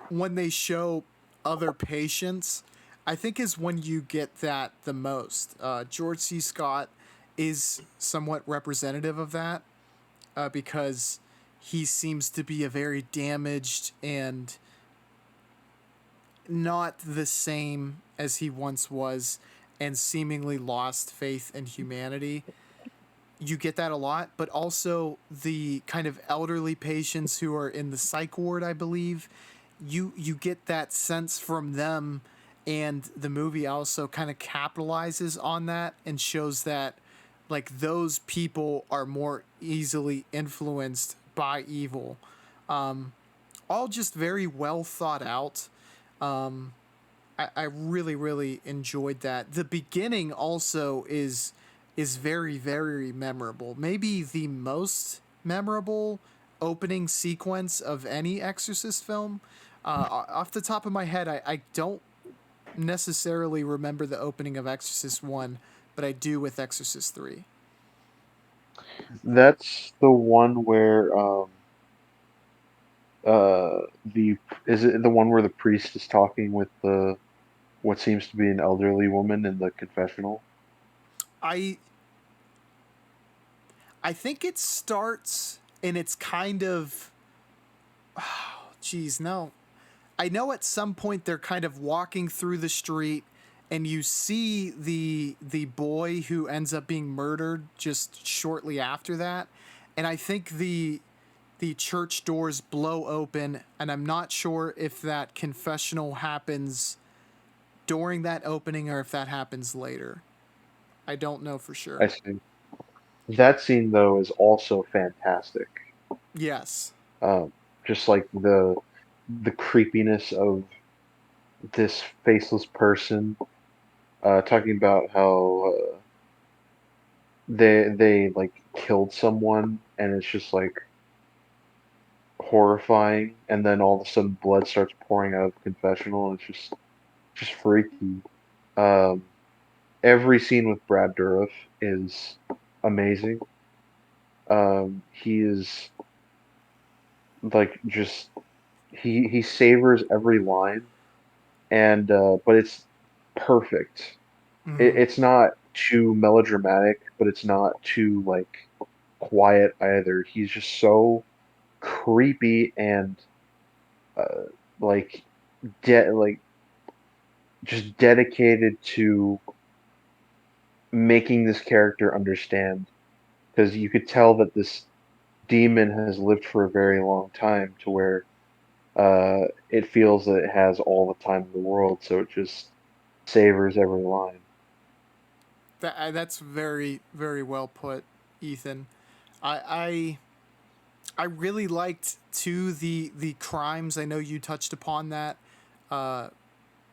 when they show other patients, I think is when you get that the most. George C. Scott is somewhat representative of that because he seems to be a very damaged and not the same as he once was. and seemingly lost faith in humanity. You get that a lot, but also the kind of elderly patients who are in the psych ward, I believe. You get that sense from them, and the movie also kind of capitalizes on that and shows that like those people are more easily influenced by evil. All just very well thought out. I really really enjoyed that. The beginning also is very very memorable. Maybe the most memorable opening sequence of any Exorcist film. Off the top of my head, I don't necessarily remember the opening of Exorcist 1, but I do with Exorcist 3. That's the one where the is it the one where the priest is talking with the what seems to be an elderly woman in the confessional? I I think it starts and it's kind of geez, no. I know at some point they're kind of walking through the street and you see the boy who ends up being murdered just shortly after that. And I think the church doors blow open, and I'm not sure if that confessional happens during that opening or if that happens later. I don't know for I sure. see. That scene though is also fantastic. Yes. Um, just like the creepiness of this faceless person talking about how they like killed someone and it's just like horrifying, and then all of a sudden blood starts pouring out of the confessional, and it's just freaky. Um, every scene with Brad Dourif is amazing. He is like just he savors every line, and but it's perfect. Mm-hmm. It's not too melodramatic, but it's not too like quiet either. He's just so creepy and uh, like like just dedicated to making this character understand, because you could tell that this demon has lived for a very long time to where it feels that it has all the time in the world, so it just savors every line. That's very very well put, Ethan. I I really liked too the crimes. I know you touched upon that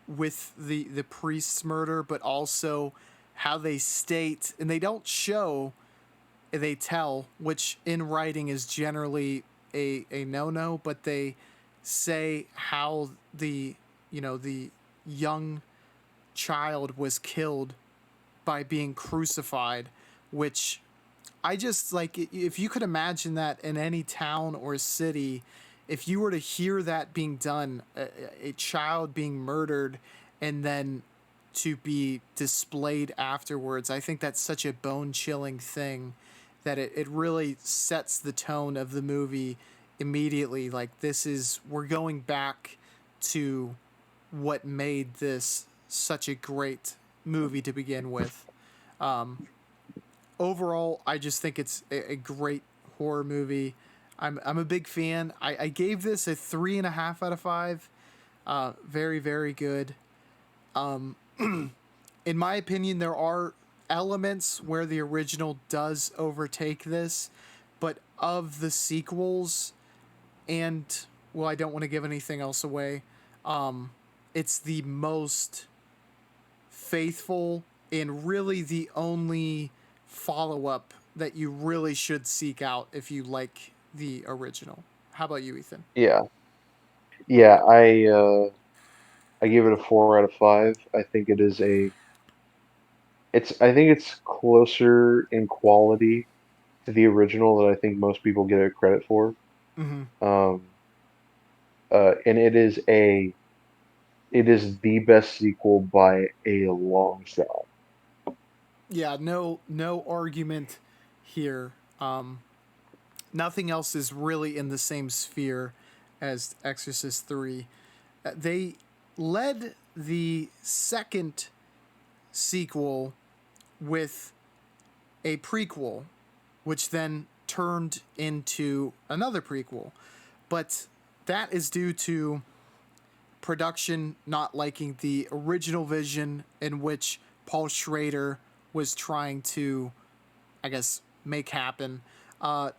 with the priest's murder, but also how they state and they don't show, they tell, which in writing is generally a no no, but they say how the the young child was killed by being crucified, which I just like if you could imagine that in any town or city, if you were to hear that being done, a child being murdered and then to be displayed afterwards, I think that's such a bone chilling thing that it really sets the tone of the movie immediately. Like, this is, we're going back to what made this such a great movie to begin with. Um, Overall, I just think it's a great horror movie. I'm a big fan. I gave this a 3.5 out of 5. Very very good. Um, in my opinion, there are elements where the original does overtake this, but of the sequels, and well, I don't want to give anything else away. Um, it's the most faithful and really the only follow up that you really should seek out if you like the original. How about you, Ethan? Yeah, yeah. I give it a 4 out of 5. I think it is a I think it's closer in quality to the original that I think most people get it credit for. Mm-hmm. Um, and it is the best sequel by a long shot. Yeah, no argument here. Nothing else is really in the same sphere as Exorcist 3. They led the second sequel with a prequel, which then turned into another prequel. But that is due to production not liking the original vision in which Paul Schrader was trying to, I guess, make happen.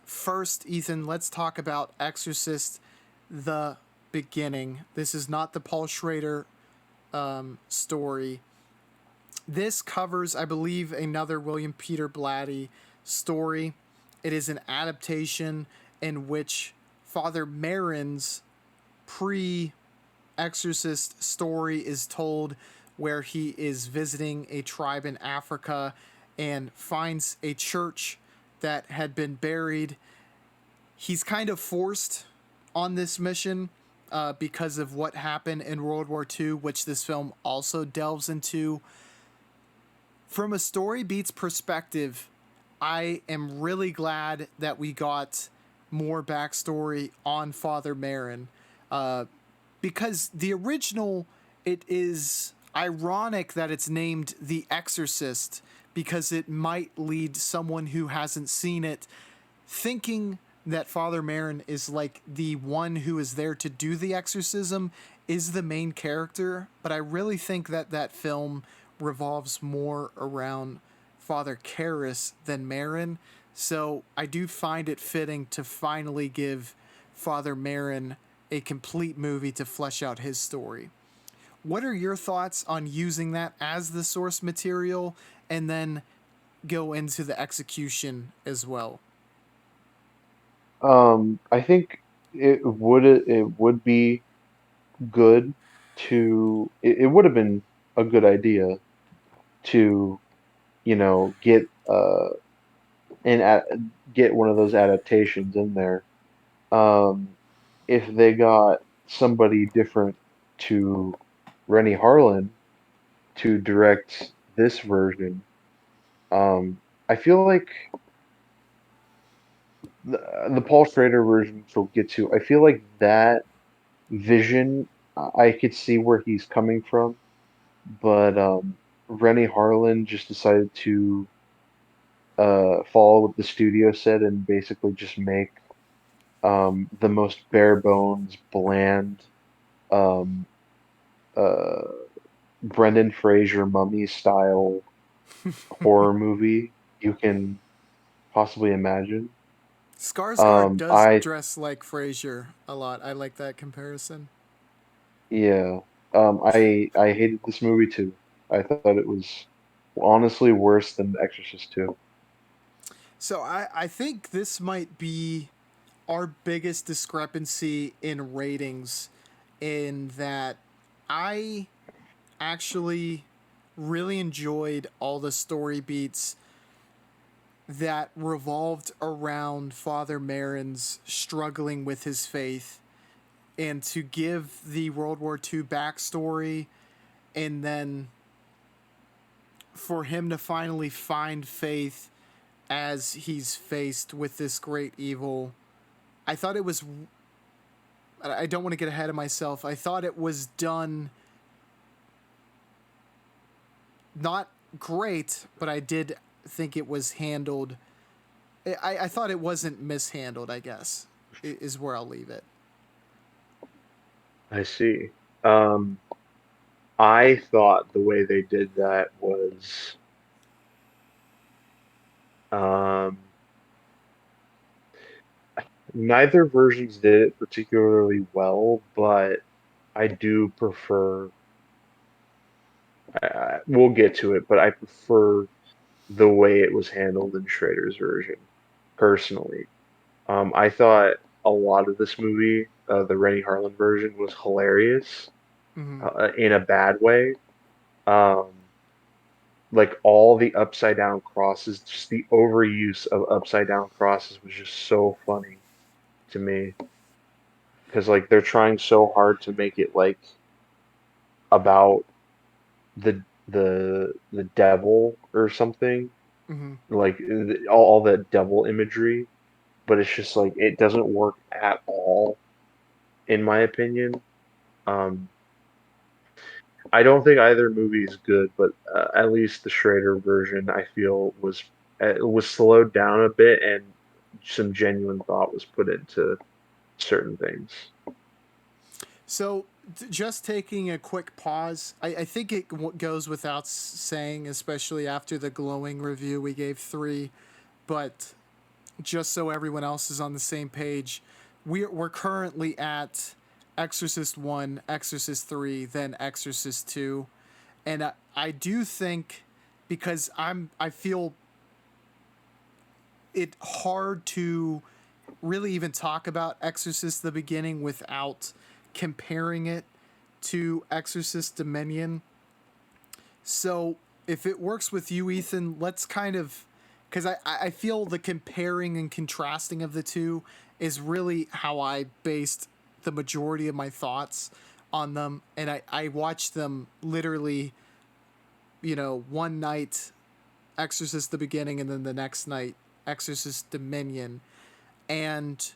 First, Ethan, let's talk about Exorcist, the beginning. This is not the Paul Schrader story. This covers, I believe, another William Peter Blatty story. It is an adaptation in which Father Marin's pre Exorcist story is told, where he is visiting a tribe in Africa and finds a church that had been buried. He's kind of forced on this mission because of what happened in World War II, which this film also delves into. From a story beats perspective, I am really glad that we got more backstory on Father Marin. Because the original, it is ironic that it's named The Exorcist, because it might lead someone who hasn't seen it thinking that Father Marin is like the one who is there to do the exorcism, is the main character. But I really think that that film revolves more around Father Karras than Marin. So I do find it fitting to finally give Father Marin a complete movie to flesh out his story. What are your thoughts on using that as the source material and then go into the execution as well? I think it would be good it would have been a good idea to, get an a get one of those adaptations in there. Um, if they got somebody different to Rennie Harlan to direct this version, I feel like the Paul Schrader version, which we'll get to, I feel like that vision, I could see where he's coming from, but Rennie Harlan just decided to follow what the studio said and basically just make the most bare bones, bland, um, uh, Brendan Fraser mummy style horror movie you can possibly imagine. Skarsgård does I dress like Frasier a lot. I like that comparison. Yeah, I hated this movie too. I thought it was honestly worse than The Exorcist 2. So I think this might be our biggest discrepancy in ratings, in that I actually really enjoyed all the story beats that revolved around Father Marin's struggling with his faith, and to give the World War II backstory, and then for him to finally find faith as he's faced with this great evil. I thought it was. I don't want to get ahead of myself. I thought it was done not great, but I did think it was handled. I thought it wasn't mishandled, I guess, is where I'll leave it. I see. Um, I thought the way they did that was um, neither versions did it particularly well, but I do prefer. We'll get to it, but I prefer the way it was handled in Schrader's version, personally. I thought a lot of this movie, the Rennie Harlan version, was hilarious Mm-hmm. in a bad way. Um, like all the upside down crosses, just the overuse of upside down crosses was just so funny to me because like they're trying so hard to make it like about the devil or something, Mm-hmm. like all that devil imagery, but it's just like it doesn't work at all in my opinion. Um, I don't think either movie is good, but at least the Schrader version I feel was slowed down a bit and some genuine thought was put into certain things. So, just taking a quick pause, I think it goes without saying, especially after the glowing review we gave three, but just so everyone else is on the same page, we're currently at Exorcist 1, Exorcist 3, then Exorcist 2. And I do think, because I feel it hard to really even talk about Exorcist the beginning without comparing it to Exorcist Dominion. So if it works with you, Ethan, let's kind of, because I feel the comparing and contrasting of the two is really how I based the majority of my thoughts on them. And I watched them literally, one night, Exorcist the beginning, and then the next night, Exorcist Dominion. And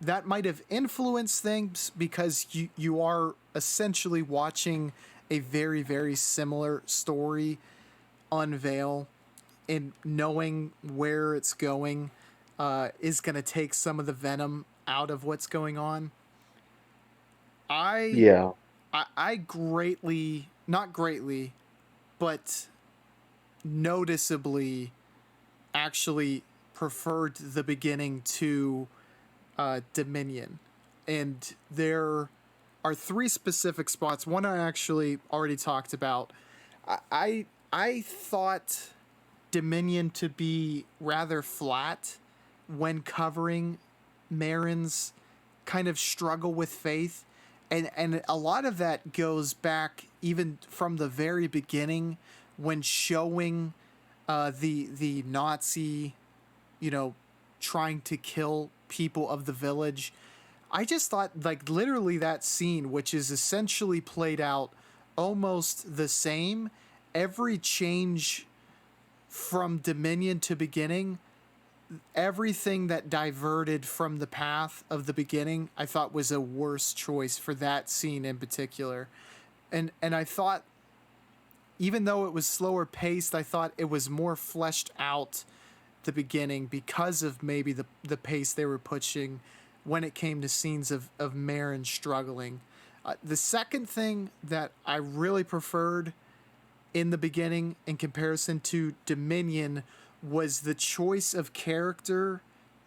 that might have influenced things because you are essentially watching a very, very similar story unveil, and knowing where it's going is going to take some of the venom out of what's going on. I, Yeah, I greatly, not greatly, but noticeably actually preferred the beginning to Dominion. And there are three specific spots. One I actually already talked about. I thought Dominion to be rather flat when covering Marin's kind of struggle with faith. And a lot of that goes back even from the very beginning when showing the Nazi, you know, trying to kill people of the village. I just thought, like, literally that scene, which is essentially played out almost the same, every change from Dominion to beginning, everything that diverted from the path of the beginning, I thought was a worse choice for that scene in particular. And I thought, even though it was slower paced, I thought it was more fleshed out the beginning because of maybe the pace they were pushing when it came to scenes of Marin struggling. The second thing that I really preferred in the beginning in comparison to Dominion was the choice of character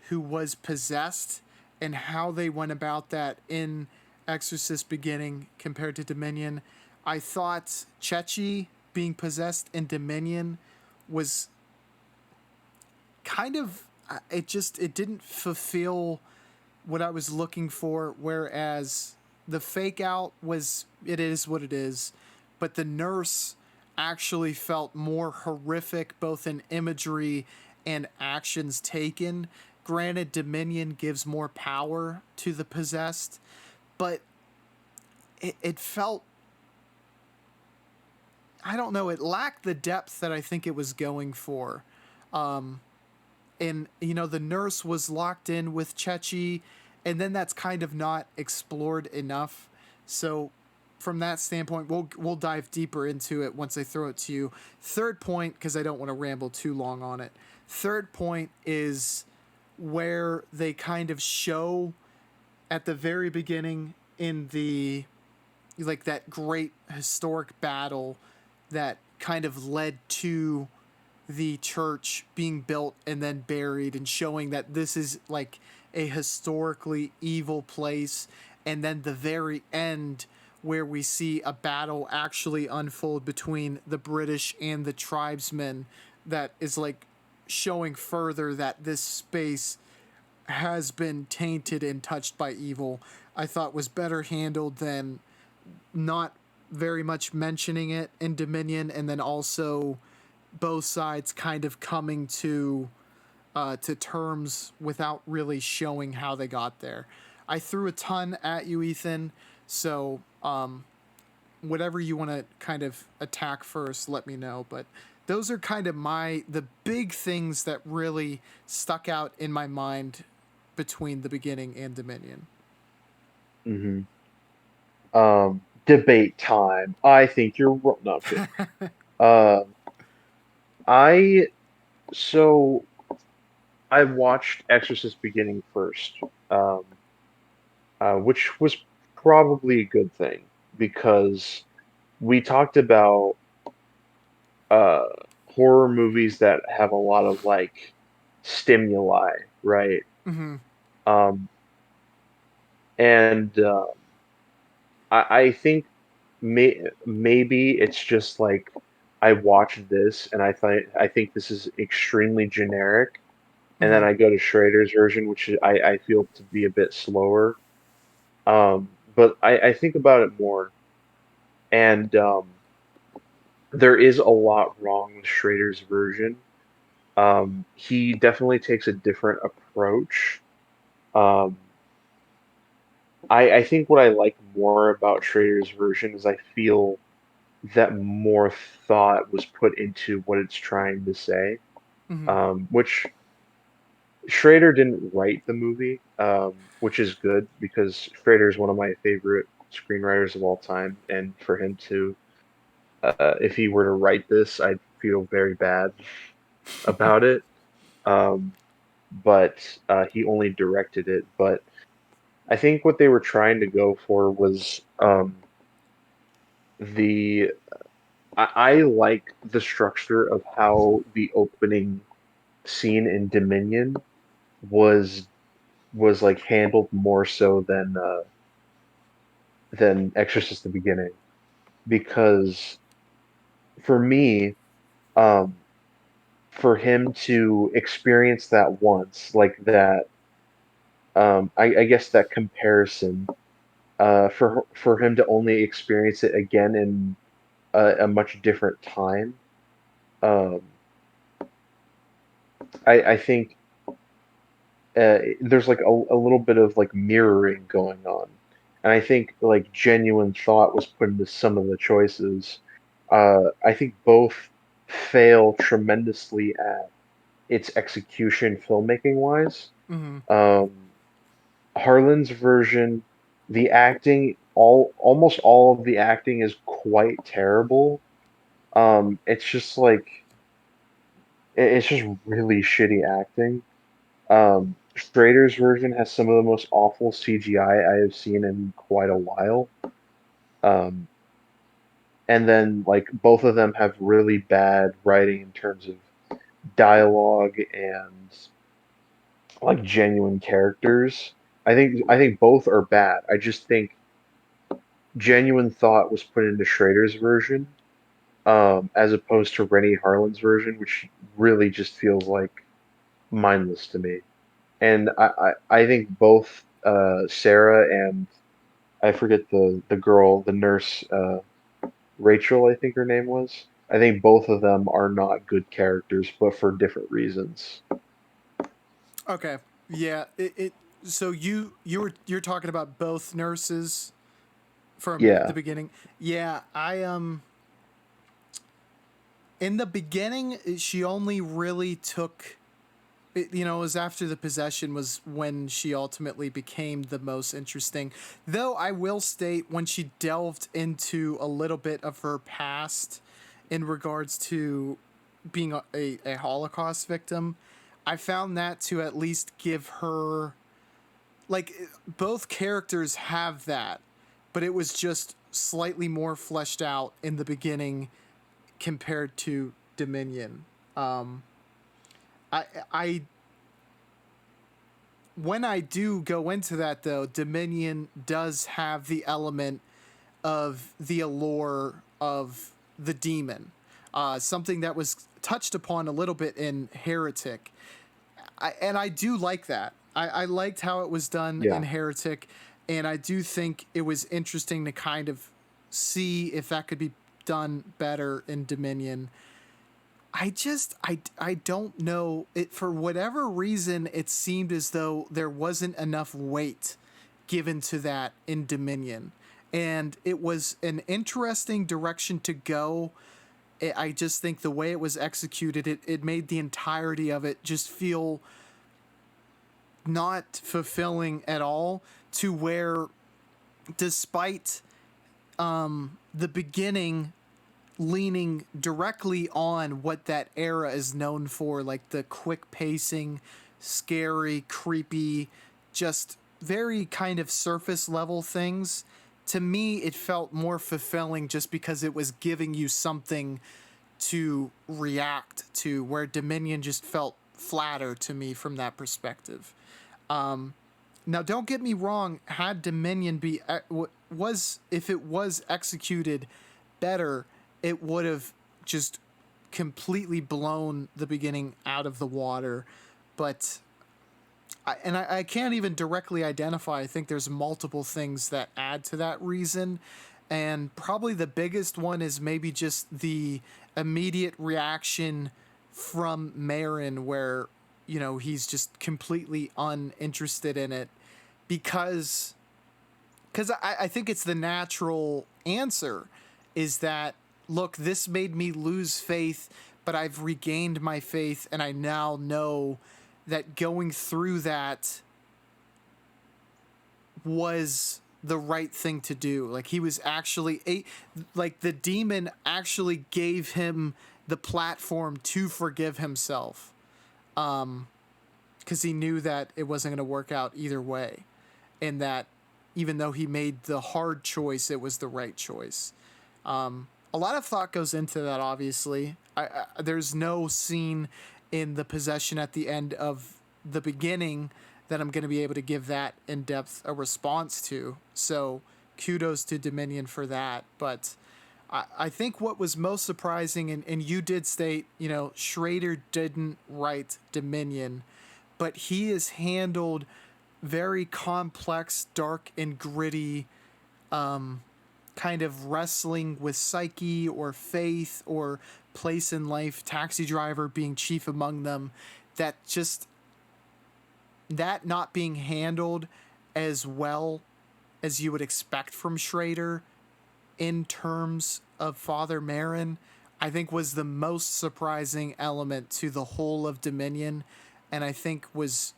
who was possessed and how they went about that in Exorcist beginning compared to Dominion. I thought Chechi being possessed in Dominion was kind of, it didn't fulfill what I was looking for, whereas the fake out was, it is what it is, but the nurse actually felt more horrific both in imagery and actions taken. Granted, Dominion gives more power to the possessed, but it felt, I don't know, it lacked the depth that I think it was going for. And the nurse was locked in with Chechi, and then that's kind of not explored enough. So from that standpoint, we'll dive deeper into it once I throw it to you. Third point, because I don't want to ramble too long on it. Third point is where they kind of show at the very beginning in the, like, that great historic battle that kind of led to the church being built and then buried, and showing that this is like a historically evil place. And then the very end where we see a battle actually unfold between the British and the tribesmen, that is like showing further that this space has been tainted and touched by evil, I thought was better handled than not very much mentioning it in Dominion, and then also both sides kind of coming to terms without really showing how they got there. I threw a ton at you, Ethan. So whatever you want to kind of attack first, let me know. But those are kind of the big things that really stuck out in my mind between the beginning and Dominion. hmm debate time. I think you're wrong. No, I'm kidding. Uh, I so I watched Exorcist beginning first, um, which was probably a good thing because we talked about uh, horror movies that have a lot of like stimuli, right? Hmm. Um, and I think maybe it's just like I watched this and I think this is extremely generic, and then Hmm. I go to Schrader's version, which I feel to be a bit slower. But I think about it more, and there is a lot wrong with Schrader's version. He definitely takes a different approach. Um, I think what I like more about Schrader's version is I feel that more thought was put into what it's trying to say. Hmm. Which Schrader didn't write the movie, which is good because Schrader is one of my favorite screenwriters of all time, and for him to, if he were to write this, I'd feel very bad about it. Um, but he only directed it. But I think what they were trying to go for was the I like the structure of how the opening scene in Dominion was was like handled more so than Exorcist the beginning because for me, um, for him to experience that once, like that, I guess that comparison, for him to only experience it again in a much different time, um, I think there's like a little bit of like mirroring going on, and I think like genuine thought was put into some of the choices. I think both fail tremendously at its execution filmmaking wise. Hmm. Um, Harlan's version, the acting, almost all of the acting is quite terrible. It's just like it's just really shitty acting. Strader's version has some of the most awful CGI I have seen in quite a while. Um, and then like both of them have really bad writing in terms of dialogue and like genuine characters. I think both are bad. I just think genuine thought was put into Schrader's version, as opposed to Rennie Harlan's version, which really just feels like mindless to me. And I think both Sarah and I forget the girl, the nurse, Rachel, I think her name was. I think both of them are not good characters, but for different reasons. Okay. Yeah. It. So you're talking about both nurses from the Yeah, beginning. Yeah. In the beginning, she only really took. It was after the possession was when she ultimately became the most interesting. Though I will state when she delved into a little bit of her past in regards to being a Holocaust victim, I found that to at least give her like both characters have that, but it was just slightly more fleshed out in the beginning compared to Dominion. Um, I when I do go into that though, Dominion does have the element of the allure of the demon, something that was touched upon a little bit in Heretic. And I do like that. I liked how it was done in yeah, Heretic, and I do think it was interesting to kind of see if that could be done better in Dominion. I don't know it for whatever reason. It seemed as though there wasn't enough weight given to that in Dominion, and it was an interesting direction to go. I just think the way it was executed, it made the entirety of it just feel not fulfilling at all, to where despite the beginning leaning directly on what that era is known for, like the quick pacing, scary, creepy, just very kind of surface level things. To me, it felt more fulfilling just because it was giving you something to react to, where Dominion just felt flatter to me from that perspective. Now, don't get me wrong. Had Dominion be was if it was executed better, it would have just completely blown the beginning out of the water. But I can't even directly identify. I think there's multiple things that add to that reason. And probably the biggest one is maybe just the immediate reaction from Marin, where, he's just completely uninterested in it because I think it's the natural answer is that, look, this made me lose faith, but I've regained my faith, and I now know that going through that was the right thing to do. Like, he was actually like the demon actually gave him the platform to forgive himself, because he knew that it wasn't going to work out either way, and that even though he made the hard choice, it was the right choice. A lot of thought goes into that, obviously. There's no scene in the possession at the end of the beginning that I'm going to be able to give that in depth a response to. So kudos to Dominion for that. But I think what was most surprising, and you did state, Schrader didn't write Dominion, but he is handled very complex, dark, and gritty, kind of wrestling with psyche or faith or place in life, Taxi Driver being chief among them, that not being handled as well as you would expect from Schrader in terms of Father Marin, I think was the most surprising element to the whole of Dominion, and I think was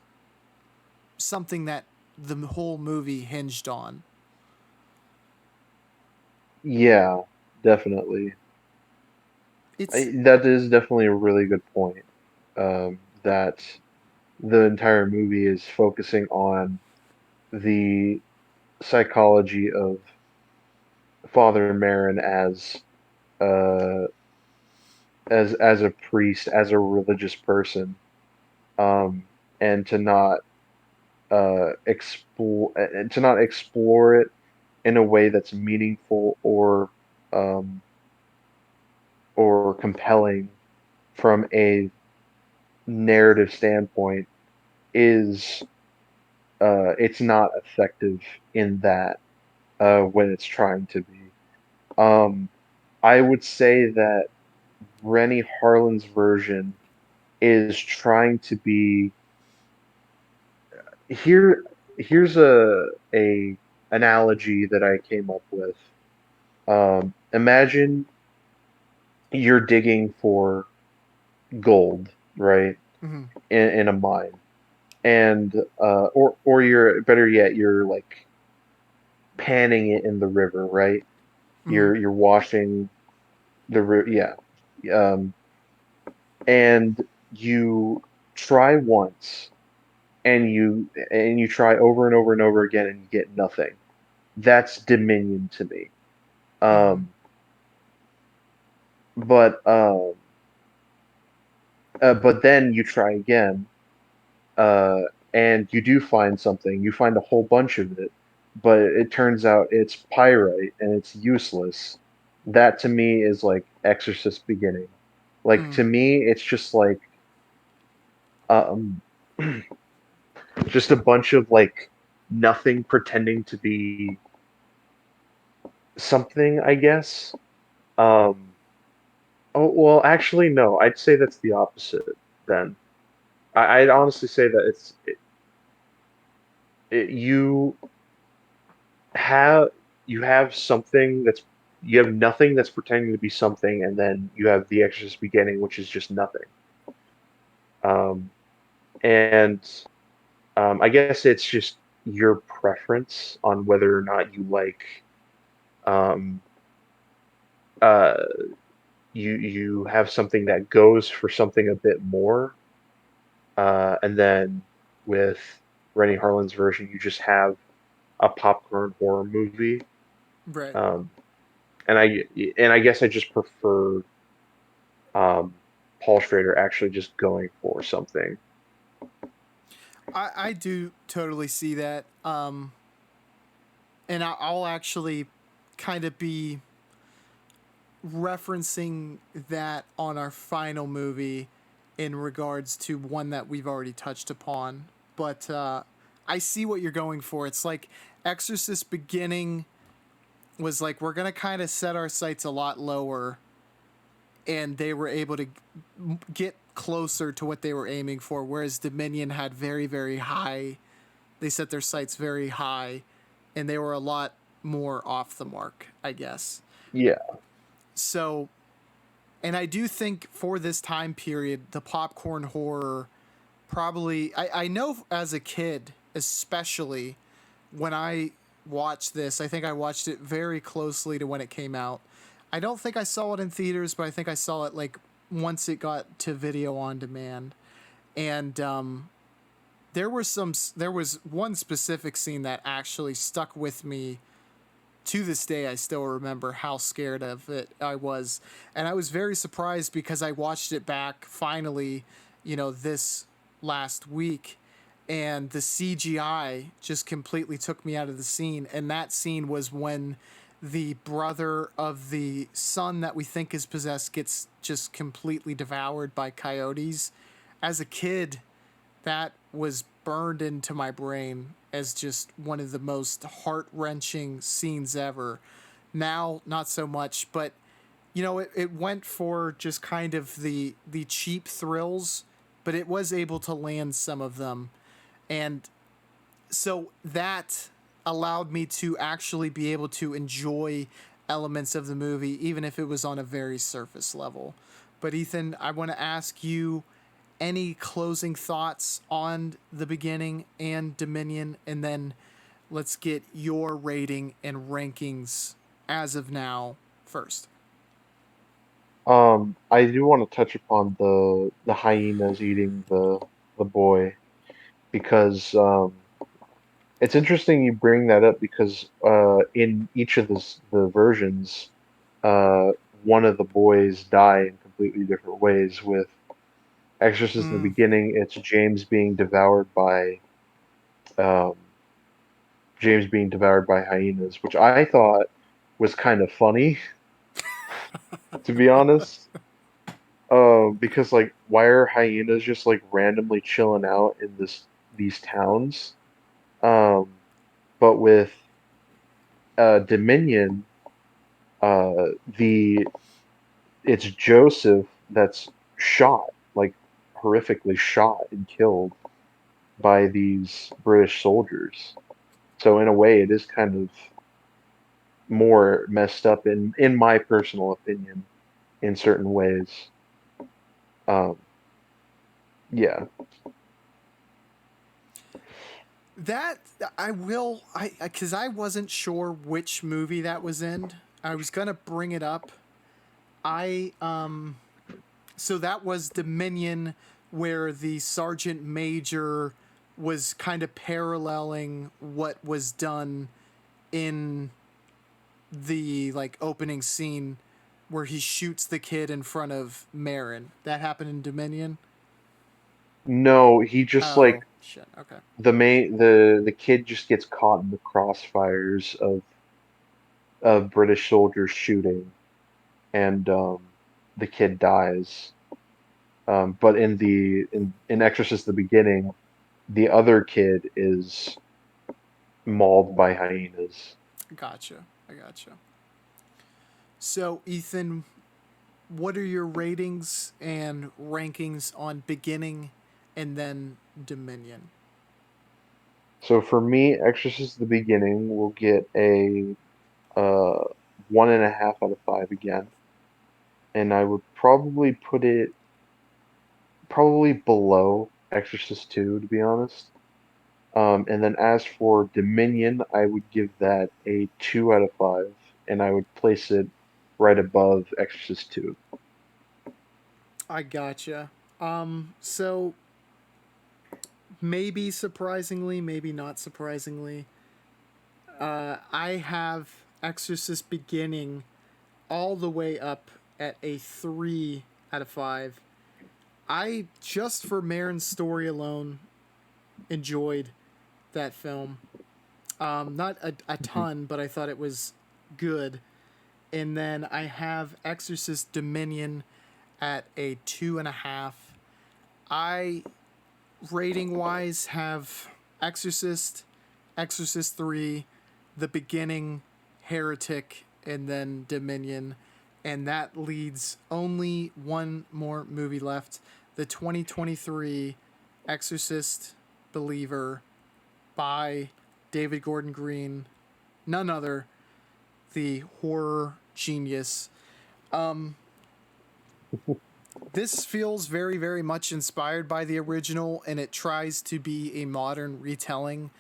something that the whole movie hinged on. Yeah, definitely. It's That is definitely a really good point. That the entire movie is focusing on the psychology of Father Marin uh, as a priest, as a religious person, um, and to not explore it in a way that's meaningful um, or compelling from a narrative standpoint is it's not effective in that when it's trying to be. Um, I would say that Rennie Harlan's version is trying to be here. Here's a analogy that I came up with. Imagine you're digging for gold, right, mm-hmm, in a mine, and or you're better yet, you're like panning it in the river, right? mm-hmm, You're washing the river, yeah. Um, and you try once, and you try over and over and over again, and you get nothing. That's dominion to me. mm-hmm, Um, but but then you try again, uh, and you do find something. You find a whole bunch of it, but it turns out it's pyrite and it's useless. That to me is like Exorcist beginning. Like mm-hmm, to me, it's just like um, just a bunch of like nothing pretending to be something, I guess. Um, oh well, actually, no. I'd say that's the opposite. Then I'd honestly say that you have you have something that's you have nothing that's pretending to be something, and then you have the Exorcist beginning, which is just nothing. Um, and I guess it's just your preference on whether or not you like Um, uh, you have something that goes for something a bit more, and then with Rennie Harlan's version, you just have a popcorn horror movie. Right. Um, and I guess I just prefer um, Paul Schrader actually just going for something. I do totally see that. And I'll actually kind of be referencing that on our final movie in regards to one that we've already touched upon. But I see what you're going for. It's like Exorcist beginning was like, we're going to kind of set our sights a lot lower, and they were able to get closer to what they were aiming for, whereas Dominion had very, very high. They set their sights very high, and they were a lot more off the mark, I guess. Yeah, So, and I do think for this time period, the popcorn horror probably, I know as a kid, especially when I watched this, I think I watched it very closely to when it came out. I don't think I saw it in theaters, but I think I saw it like once it got to video on demand. And there was one specific scene that actually stuck with me to this day. I still remember how scared of it I was, and I was very surprised because I watched it back finally, this last week, and the CGI just completely took me out of the scene. And that scene was when the brother of the son that we think is possessed gets just completely devoured by coyotes. As a kid, that was burned into my brain as just one of the most heart wrenching scenes ever. Now, not so much, but it went for just kind of the cheap thrills, but it was able to land some of them, and so that allowed me to actually be able to enjoy elements of the movie, even if it was on a very surface level. But Ethan, I want to ask you any closing thoughts on the beginning and Dominion, and then let's get your rating and rankings as of now first. I do want to touch upon the hyenas eating the boy because it's interesting you bring that up because in each of the versions, uh, one of the boys die in completely different ways. With Exorcist in the Mm. beginning, it's um, James being devoured by hyenas, which I thought was kind of funny, to be honest. Because like, why are hyenas just like randomly chilling out in these towns? Um, but with Dominion, the it's Joseph that's shot, like horrifically shot and killed by these British soldiers. So in a way, it is kind of more messed up in my personal opinion in certain ways. Um, yeah. That I will, I because I wasn't sure which movie that was in. I was gonna bring it up. I So that was Dominion, where the sergeant major was kind of paralleling what was done in the like opening scene where he shoots the kid in front of Marin. That happened in Dominion. No, he just Oh like shit. Okay. the kid just gets caught in the crossfires of British soldiers shooting, and the kid dies. But in Exorcist the beginning, the other kid is mauled by hyenas. Gotcha. I gotcha. So Ethan, what are your ratings and rankings on beginning and then Dominion? So for me, Exorcist the beginning will get a uh 1.5 out of 5 again, and I would probably put it probably below Exorcist 2 to be honest. And then as for Dominion, I would give that a 2 out of 5, and I would place it right above Exorcist 2. I gotcha. So maybe surprisingly, maybe not surprisingly, I have Exorcist beginning all the way up at a 3 out of 5. I, just for Marin's story alone, enjoyed that film. Not a Mhm. ton, but I thought it was good. And then I have Exorcist Dominion at a 2.5. I, rating wise, have Exorcist, Exorcist 3, The Beginning, Heretic, and then Dominion. And that leads only one more movie left, the 2023 Exorcist Believer by David Gordon Green, none other, the horror genius. This feels very, very much inspired by the original, and it tries to be a modern retelling.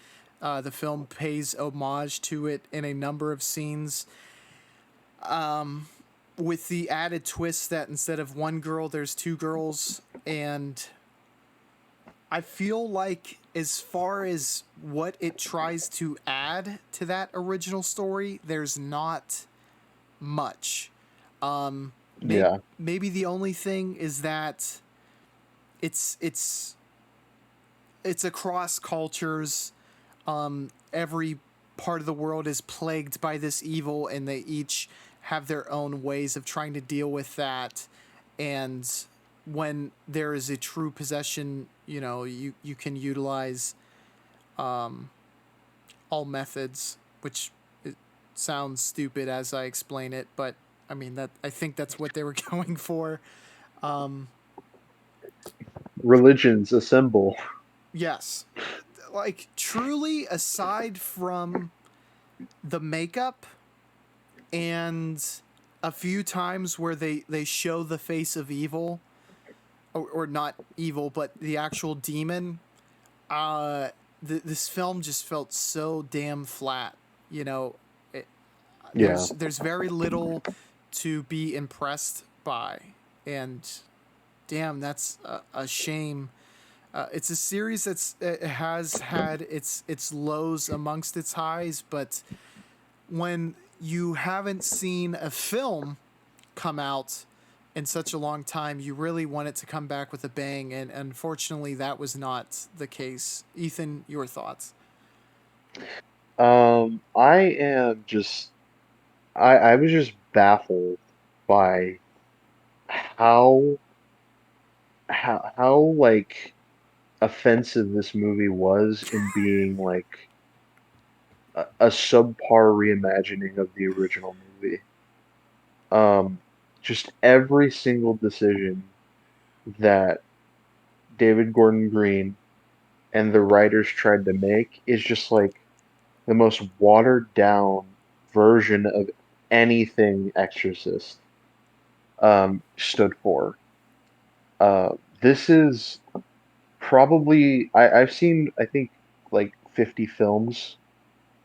The film pays homage to it in a number of scenes, with the added twist that instead of one girl, there's two girls. And I feel like, as far as what it tries to add to that original story, there's not much. Yeah, Maybe the only thing is that it's it's it's across cultures. Every part of the world is plagued by this evil, and they each have their own ways of trying to deal with that. And when there is a true possession, you can utilize all methods, which it sounds stupid as I explain it, but I mean that I think that's what they were going for. religions assemble. Yes, like truly, aside from the makeup and a few times where they show the face of evil, or not evil but the actual demon, uh this film just felt so damn flat. you know it, Yeah, there's very little to be impressed by, and damn, that's a shame. It's a series it has had its lows amongst its highs, but when you haven't seen a film come out in such a long time, you really want it to come back with a bang, and unfortunately, that was not the case. Ethan, your thoughts? I am just I was just baffled by how how like offensive this movie was in being like a subpar reimagining of the original movie. Um, just every single decision that David Gordon Green and the writers tried to make is just like the most watered down version of anything Exorcist stood for. This is probably I've seen I think like 50 films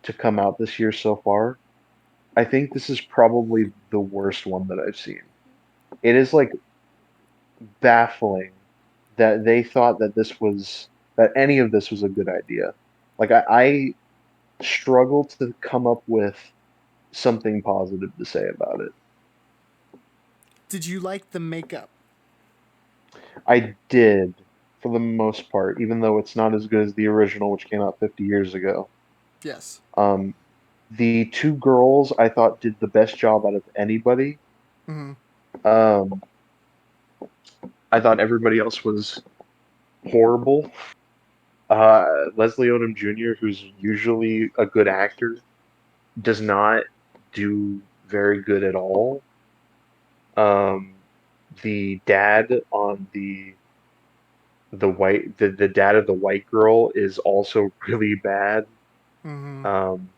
to come out this year so far. I think this is probably the worst one that I've seen. It is like baffling that they thought that that any of this was a good idea. Like I struggle to come up with something positive to say about it. Did you like the makeup? I did for the most part, even though it's not as good as the original, which came out 50 years ago. Yes. Um, the two girls I thought did the best job out of anybody. Mm-hmm. Um, I thought everybody else was horrible. Leslie Odom Jr., who's usually a good actor, does not do very good at all. Um, the dad on the dad of the white girl is also really bad. Mm-hmm. Um,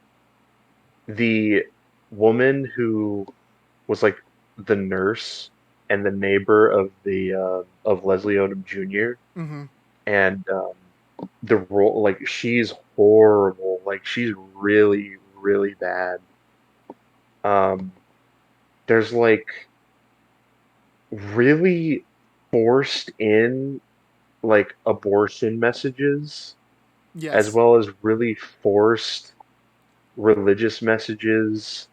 the woman who was like the nurse and the neighbor of the of Leslie Odom Jr. Mm-hmm. and the role like she's horrible. Like she's really really bad. Um, there's like really forced in like abortion messages, as Yes. well as really forced religious messages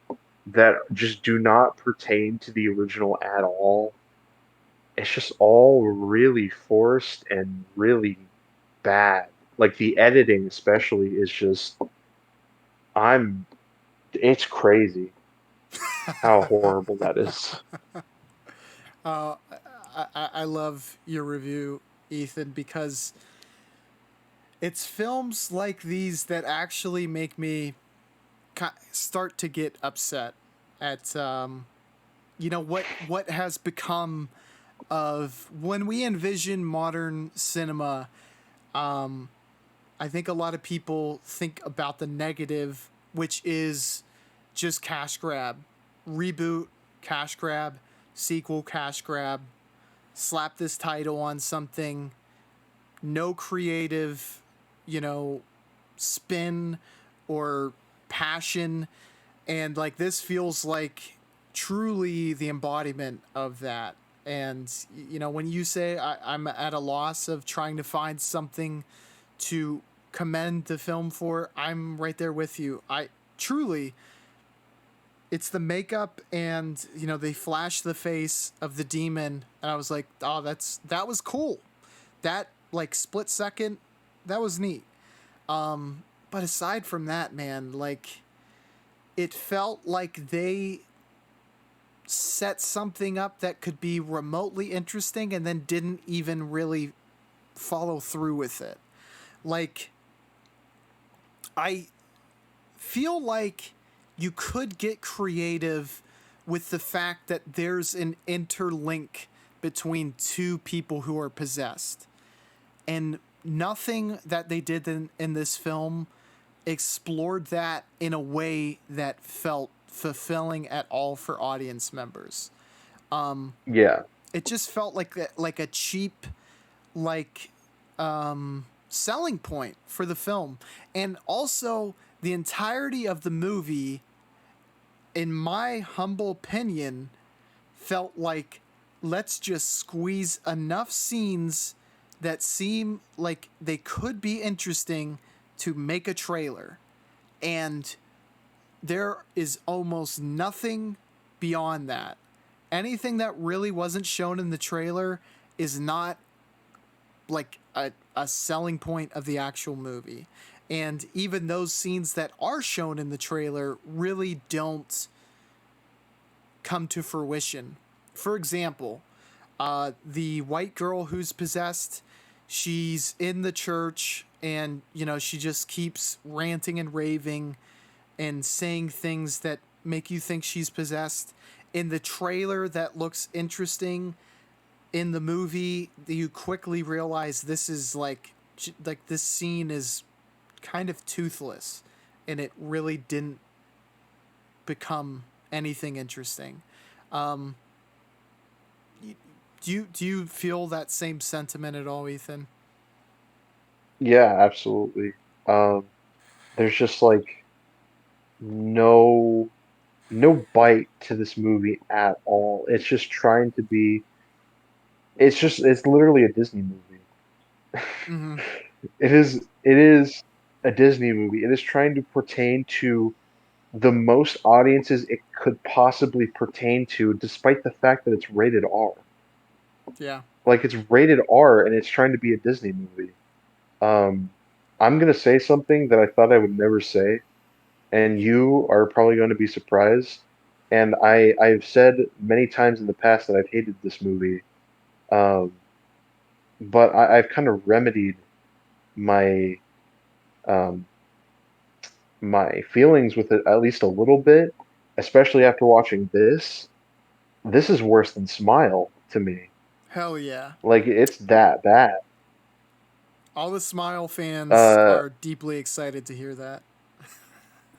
that just do not pertain to the original at all. It's just all really forced and really bad. Like the editing especially is just I'm it's crazy how horrible that is. uh, I love your review, Ethan, because it's films like these that actually make me start to get upset at what has become of when we envision modern cinema. I think a lot of people think about the negative, which is just cash grab, reboot, cash grab, sequel, cash grab, slap this title on something, no creative, you know, spin or passion. And like this feels like truly the embodiment of that. And, when you say I'm at a loss of trying to find something to commend the film for, I'm right there with you. I truly, it's the makeup and they flash the face of the demon and I was like, oh, that was cool. That like split second, that was neat. But aside from that, man, like it felt like they set something up that could be remotely interesting and then didn't even really follow through with it. Like I feel like you could get creative with the fact that there's an interlink between two people who are possessed. And nothing that they did in this film explored that in a way that felt fulfilling at all for audience members. Yeah, It just felt like a cheap like selling point for the film. And also the entirety of the movie, in my humble opinion, felt like let's just squeeze enough scenes that seem like they could be interesting to make a trailer. And there is almost nothing beyond that. Anything that really wasn't shown in the trailer is not like a selling point of the actual movie. And even those scenes that are shown in the trailer really don't come to fruition. For example, the white girl who's possessed, she's in the church and, she just keeps ranting and raving and saying things that make you think she's possessed. In the trailer, that looks interesting. In the movie, you quickly realize this is like this scene is kind of toothless and it really didn't become anything interesting. Um, do you feel that same sentiment at all, Ethan? yeah, absolutely. Um, there's just like no no bite to this movie at all. It's just trying to be it's literally a Disney movie. Mm-hmm. It is a Disney movie. It is trying to pertain to the most audiences it could possibly pertain to, despite the fact that it's rated R. Yeah. Like it's rated R and it's trying to be a Disney movie. Um, I'm gonna say something that I thought I would never say, and you are probably going to be surprised. And I've said many times in the past that I've hated this movie, um, but I've kind of remedied my um, my feelings with it at least a little bit, especially after watching this. This is worse than Smile to me. Hell yeah. Like it's that bad. All the Smile fans Uh, are deeply excited to hear that.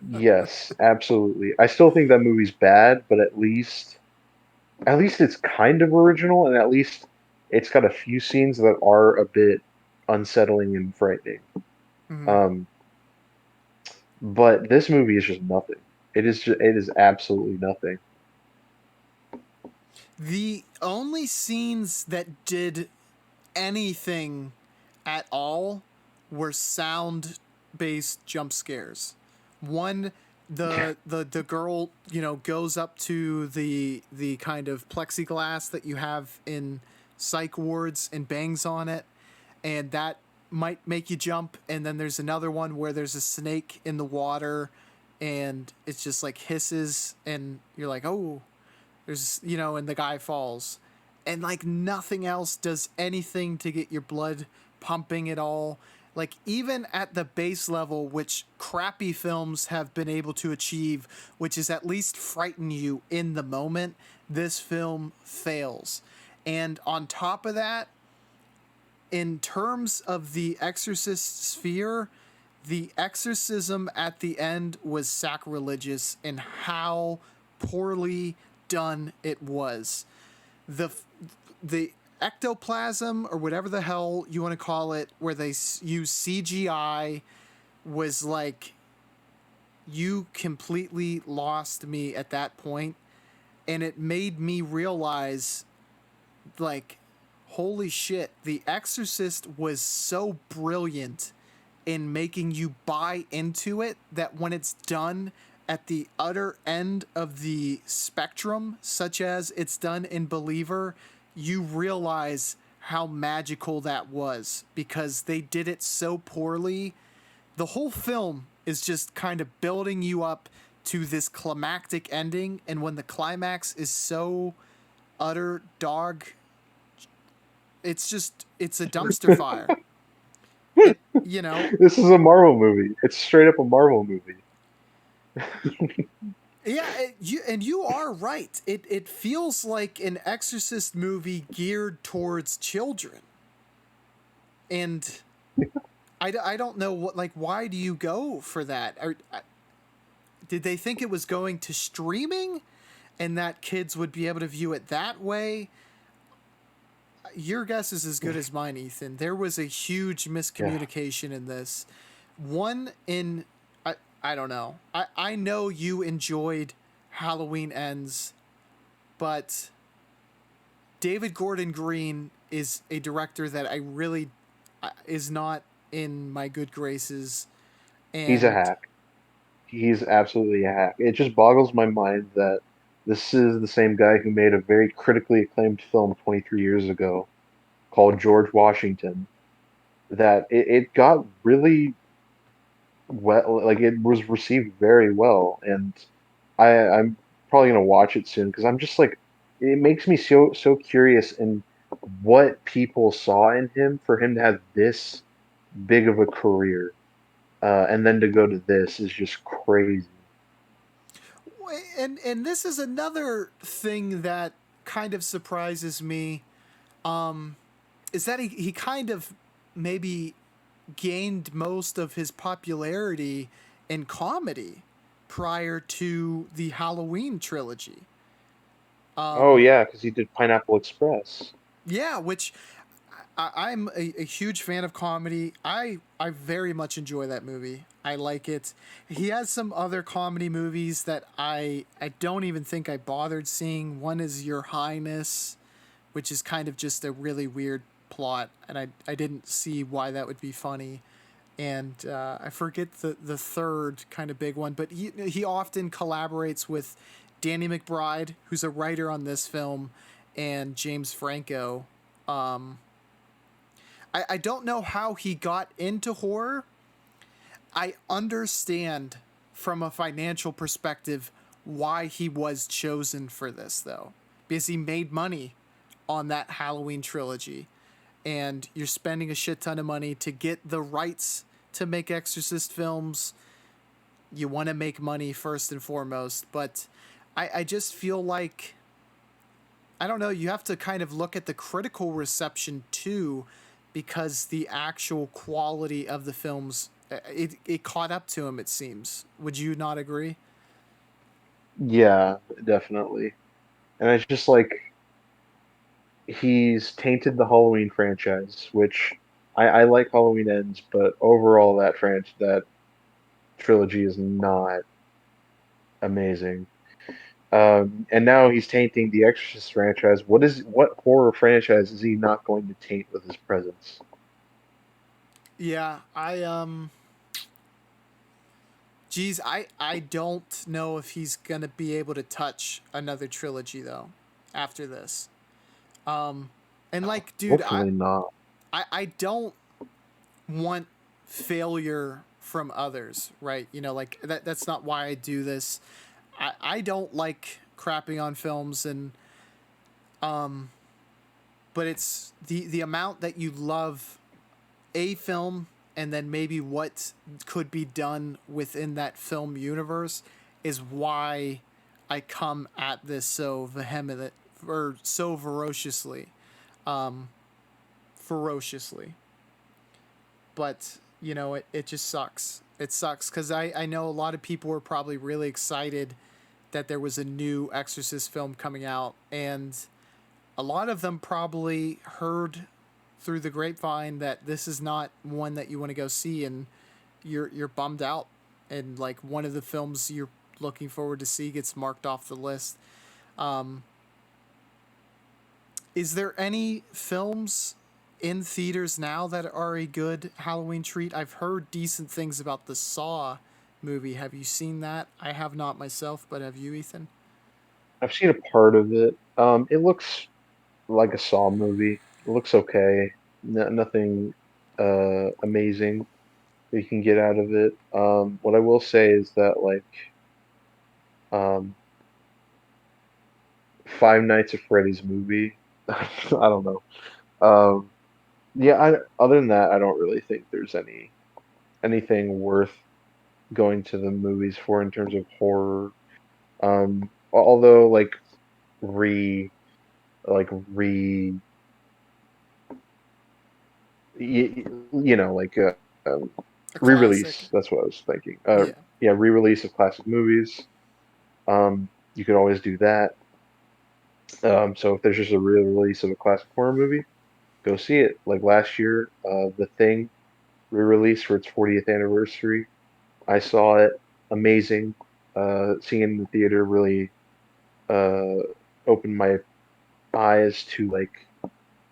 yes, absolutely. I still think that movie's bad, but at least it's kind of original, and at least it's got a few scenes that are a bit unsettling and frightening. Mm-hmm. Um, but this movie is just nothing. it is absolutely nothing. The only scenes that did anything at all were sound based jump scares. One, the girl, goes up to the kind of plexiglass that you have in psych wards and bangs on it, and that might make you jump. And then there's another one where there's a snake in the water and it's just like hisses and you're like, oh, there's, and the guy falls. And like nothing else does anything to get your blood pumping at all. Like even at the base level, which crappy films have been able to achieve, which is at least frighten you in the moment, this film fails. And on top of that, in terms of the Exorcist sphere, the exorcism at the end was sacrilegious in how poorly done it was. The the ectoplasm or whatever the hell you want to call it, where they use CGI, was like, you completely lost me at that point, and it made me realize, like, holy shit, The Exorcist was so brilliant in making you buy into it that when it's done at the utter end of the spectrum, such as it's done in Believer, you realize how magical that was because they did it so poorly. The whole film is just kind of building you up to this climactic ending, and when the climax is so utter dog, it's a dumpster fire. And This is a Marvel movie. It's straight up a Marvel movie. yeah, you are right. It feels like an Exorcist movie geared towards children, and I don't know what, like, why do you go for that? Did they think it was going to streaming, and that kids would be able to view it that way? Your guess is as good as mine, Ethan. There was a huge Yeah. miscommunication in this. One in I don't know. I know you enjoyed Halloween Ends, but David Gordon Green is a director that I really is not in my good graces, He's a and hack. He's absolutely a hack. It just boggles my mind that this is the same guy who made a very critically acclaimed film 23 years ago called George Washington. That it got really well, like it was received very well, and I'm probably gonna watch it soon because I'm just like, it makes me so curious in what people saw in him for him to have this big of a career, and then to go to this is just crazy. this is another thing that kind of surprises me, is that he kind of maybe gained most of his popularity in comedy prior to the Halloween trilogy. Oh Um, yeah, because he did Pineapple Express. yeah, which I'm a huge fan of comedy. I very much enjoy that movie. I like it. He has some other comedy movies that I don't even think I bothered seeing. One is Your Highness, which is kind of just a really weird plot, and I didn't see why that would be funny. And I forget the third kind of big one, but he often collaborates with Danny McBride, who's a writer on this film, and James Franco. Um, I don't know how he got into horror. I understand from a financial perspective why he was chosen for this, though, because he made money on that Halloween trilogy, and you're spending a shit ton of money to get the rights to make Exorcist films. You want to make money first and foremost, but I just feel like, I don't know, you have to kind of look at the critical reception too, because the actual quality of the films, it caught up to him, it seems. Would you not agree? Yeah, definitely. And it's just like he's tainted the Halloween franchise, which I like Halloween Ends, but overall that trilogy is not. amazing. And now he's tainting the Exorcist franchise. What horror franchise is he not going to taint with his presence? Yeah, geez, I don't know if he's gonna be able to touch another trilogy though after this. Um, and like, dude, Hopefully not. I don't want failure from others, right? You know, like that's not why I do this. I don't like crapping on films and um but it's the amount that you love a film and then maybe what could be done within that film universe is why I come at this so vehement or so ferociously. Um ferociously. But, you know, it just sucks. It sucks because I know a lot of people were probably really excited that there was a new Exorcist film coming out, and a lot of them probably heard through the grapevine that this is not one that you want to go see, and you're bummed out, and like one of the films you're looking forward to see gets marked off the list. Um, is there any films in theaters now that are a good Halloween treat? I've heard decent things about the Saw movie. Have you seen that? I have not myself, but have you, Ethan? I've seen a part of it. It looks like a Saw movie. It looks okay. Nothing amazing that you can get out of it. What I will say is that um, Five Nights at Freddy's movie. I don't know. Um, yeah. Other than that, I don't really think there's anything worth going to the movies for in terms of horror. Although re re you know um, A classic. re-release. That's what I was thinking. Yeah. Yeah, re-release of classic movies. You could always do that. So if there's just a re-release of a classic horror movie, go see it. Like last year, The Thing re-released for its 40th anniversary. I saw it. Amazing. Seeing it in the theater really uh, opened my eyes to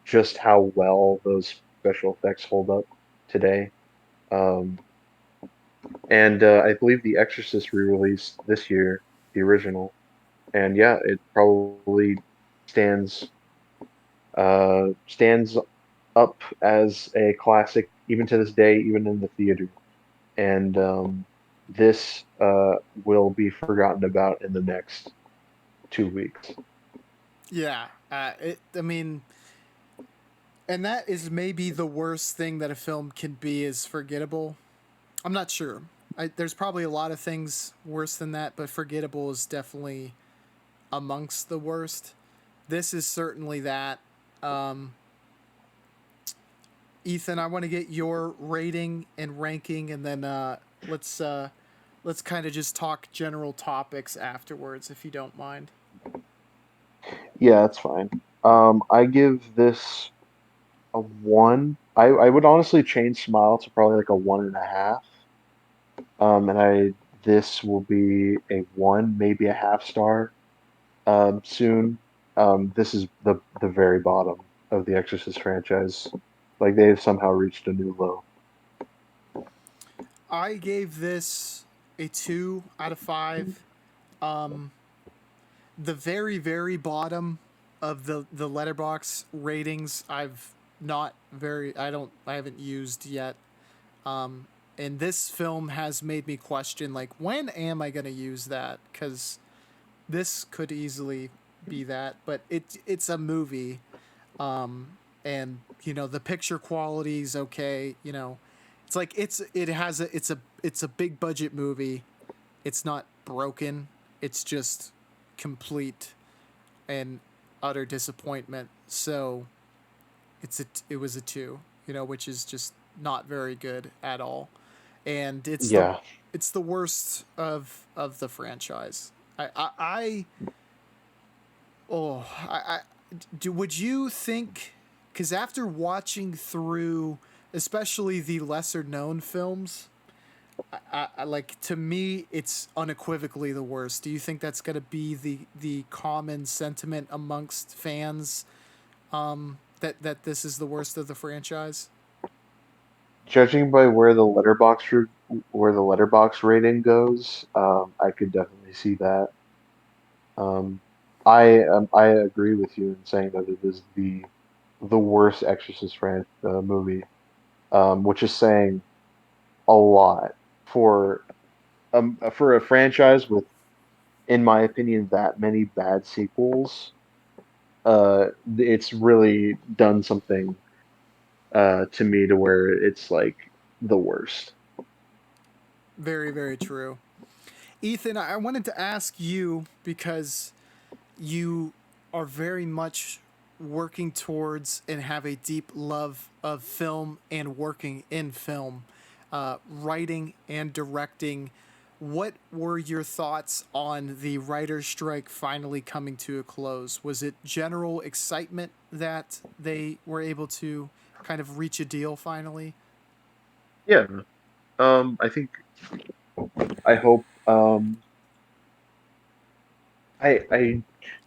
just how well those special effects hold up today. Um, and I believe The Exorcist re-released this year, the original, and yeah, it probably stands stands up as a classic even to this day, even in the theater. And this will be forgotten about in the next 2 weeks. Yeah. I mean, and that is maybe the worst thing that a film can be is forgettable. I'm not sure. There's probably a lot of things worse than that, but forgettable is definitely amongst the worst. This is certainly that. Um, Ethan, I want to get your rating and ranking, and then let's let's kind of just talk general topics afterwards, if you don't mind. Yeah, that's fine. I give this a one. I would honestly change Smile to probably like a 1.5. And this will be a one, maybe a half star soon. This is the very bottom of the Exorcist franchise. Like they've somehow reached a new low. I gave this a 2 out of 5. Um, the very bottom of the letterbox ratings I haven't used yet. Um, and this film has made me question like when am I gonna use that? Because this could easily be that, but it's a movie, um, and you know the picture quality is okay. You know, it's like it's a big budget movie. It's not broken. It's just complete and utter disappointment. So it was a 2, you know, which is just not very good at all, and Yeah, it's the worst of the franchise. I oh I do. Would you think? Because after watching through, especially the lesser known films, like, to me, it's unequivocally the worst. Do you think that's going to be the common sentiment amongst fans, that this is the worst of the franchise? Judging by where the letterbox rating goes, I could definitely see that. Um, I agree with you in saying that it is the worst Exorcist movie, which is saying a lot for for a franchise with, in my opinion, that many bad sequels. It's really done something to me to where it's like the worst. Very, very true. Ethan, I wanted to ask you because you are very much working towards and have a deep love of film and working in film, writing and directing. What were your thoughts on the writer's strike finally coming to a close? Was it general excitement that they were able to kind of reach a deal finally? Yeah. I think I hope I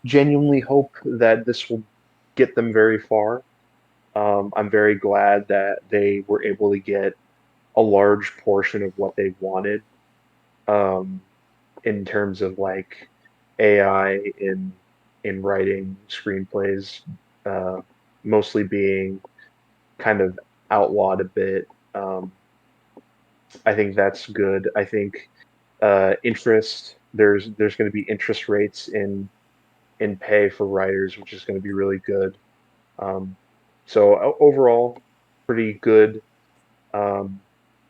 genuinely hope that this will get them very far. I'm very glad that they were able to get a large portion of what they wanted, um, in terms of like AI in writing screenplays, uh, mostly being kind of outlawed a bit. I think that's good. I think interest there's going to be interest rates in pay for writers, which is going to be really good. Um, overall, pretty good um,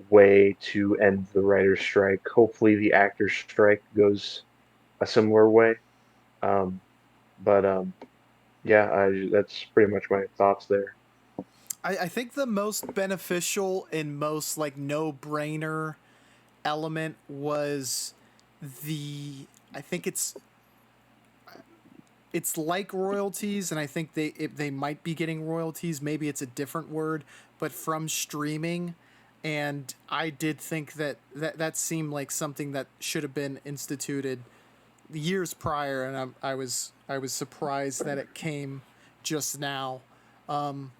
way to end the writer's strike. Hopefully, the actor's strike goes a similar way. Um, but yeah, that's pretty much my thoughts there. I think the most beneficial and most like no brainer element was the I think it's like royalties, and I think they might be getting royalties. Maybe it's a different word, but from streaming. And I did think that seemed like something that should have been instituted years prior, and I was surprised that it came just now. Um,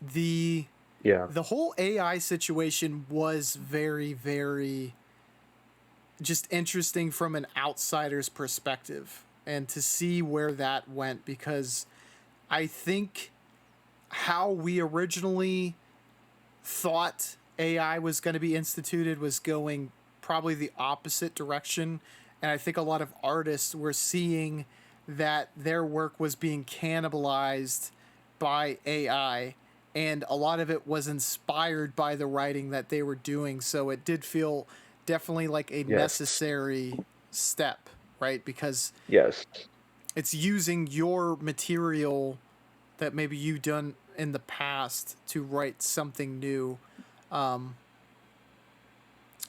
the Yeah. the whole AI situation was very, very just interesting from an outsider's perspective, and to see where that went, because I think how we originally thought AI was going to be instituted was going probably the opposite direction. And I think a lot of artists were seeing that their work was being cannibalized by AI. And a lot of it was inspired by the writing that they were doing. So it did feel definitely like a Yes. necessary step, right? Because Yes. it's using your material that maybe you've done in the past to write something new. Um,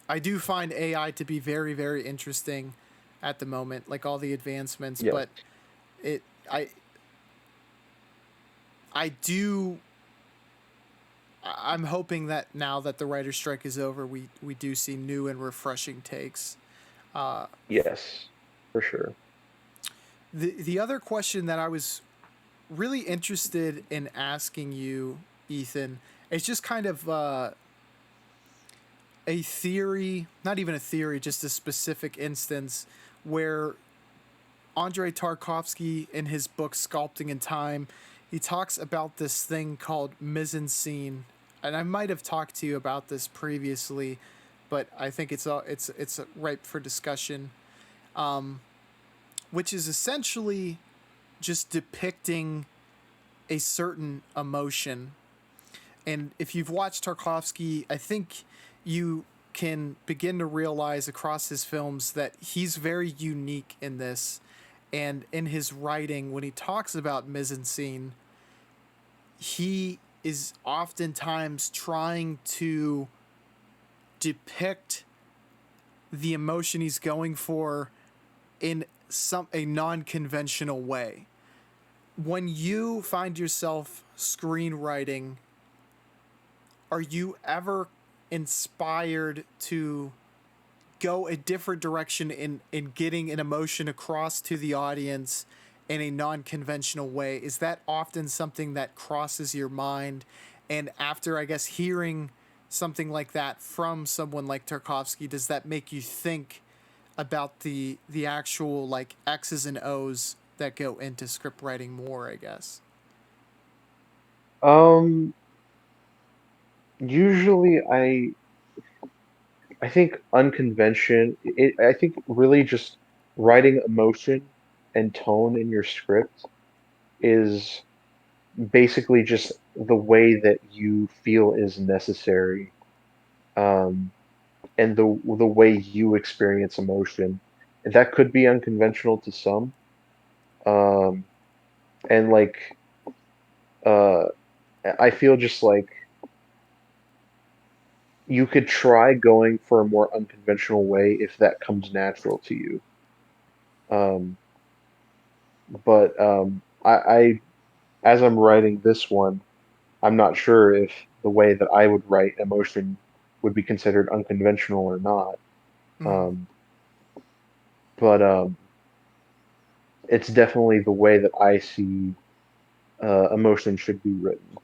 I do find AI to be very, very interesting at the moment, like all the advancements. Yes. But it, I, I do. I'm hoping that now that the writer's strike is over, we do see new and refreshing takes. Uh, Yes. For sure. the other question that I was really interested in asking you, Ethan, is just kind of a theory, not even a theory, just a specific instance where Andrei Tarkovsky, in his book Sculpting in Time, he talks about this thing called mise en scene. And I might have talked to you about this previously, but I think it's ripe for discussion. Um, which is essentially just depicting a certain emotion. And if you've watched Tarkovsky, I think you can begin to realize across his films that he's very unique in this. And in his writing, when he talks about mise en scene, he is oftentimes trying to depict the emotion he's going for in a non-conventional way. When you find yourself screenwriting, are you ever inspired to go a different direction in getting an emotion across to the audience in a non-conventional way? Is that often something that crosses your mind? And after, I guess, hearing something like that from someone like Tarkovsky, does that make you think about the actual like X's and O's that go into script writing more, I guess? Um, usually I think I think really just writing emotion and tone in your script is basically just the way that you feel is necessary, um, and the way you experience emotion. And that could be unconventional to some, um, and uh, I feel just like you could try going for a more unconventional way if that comes natural to you. Um, but as I'm writing this one, I'm not sure if the way that I would write emotion would be considered unconventional or not. Mm. Um, but it's definitely the way that I see emotion should be written.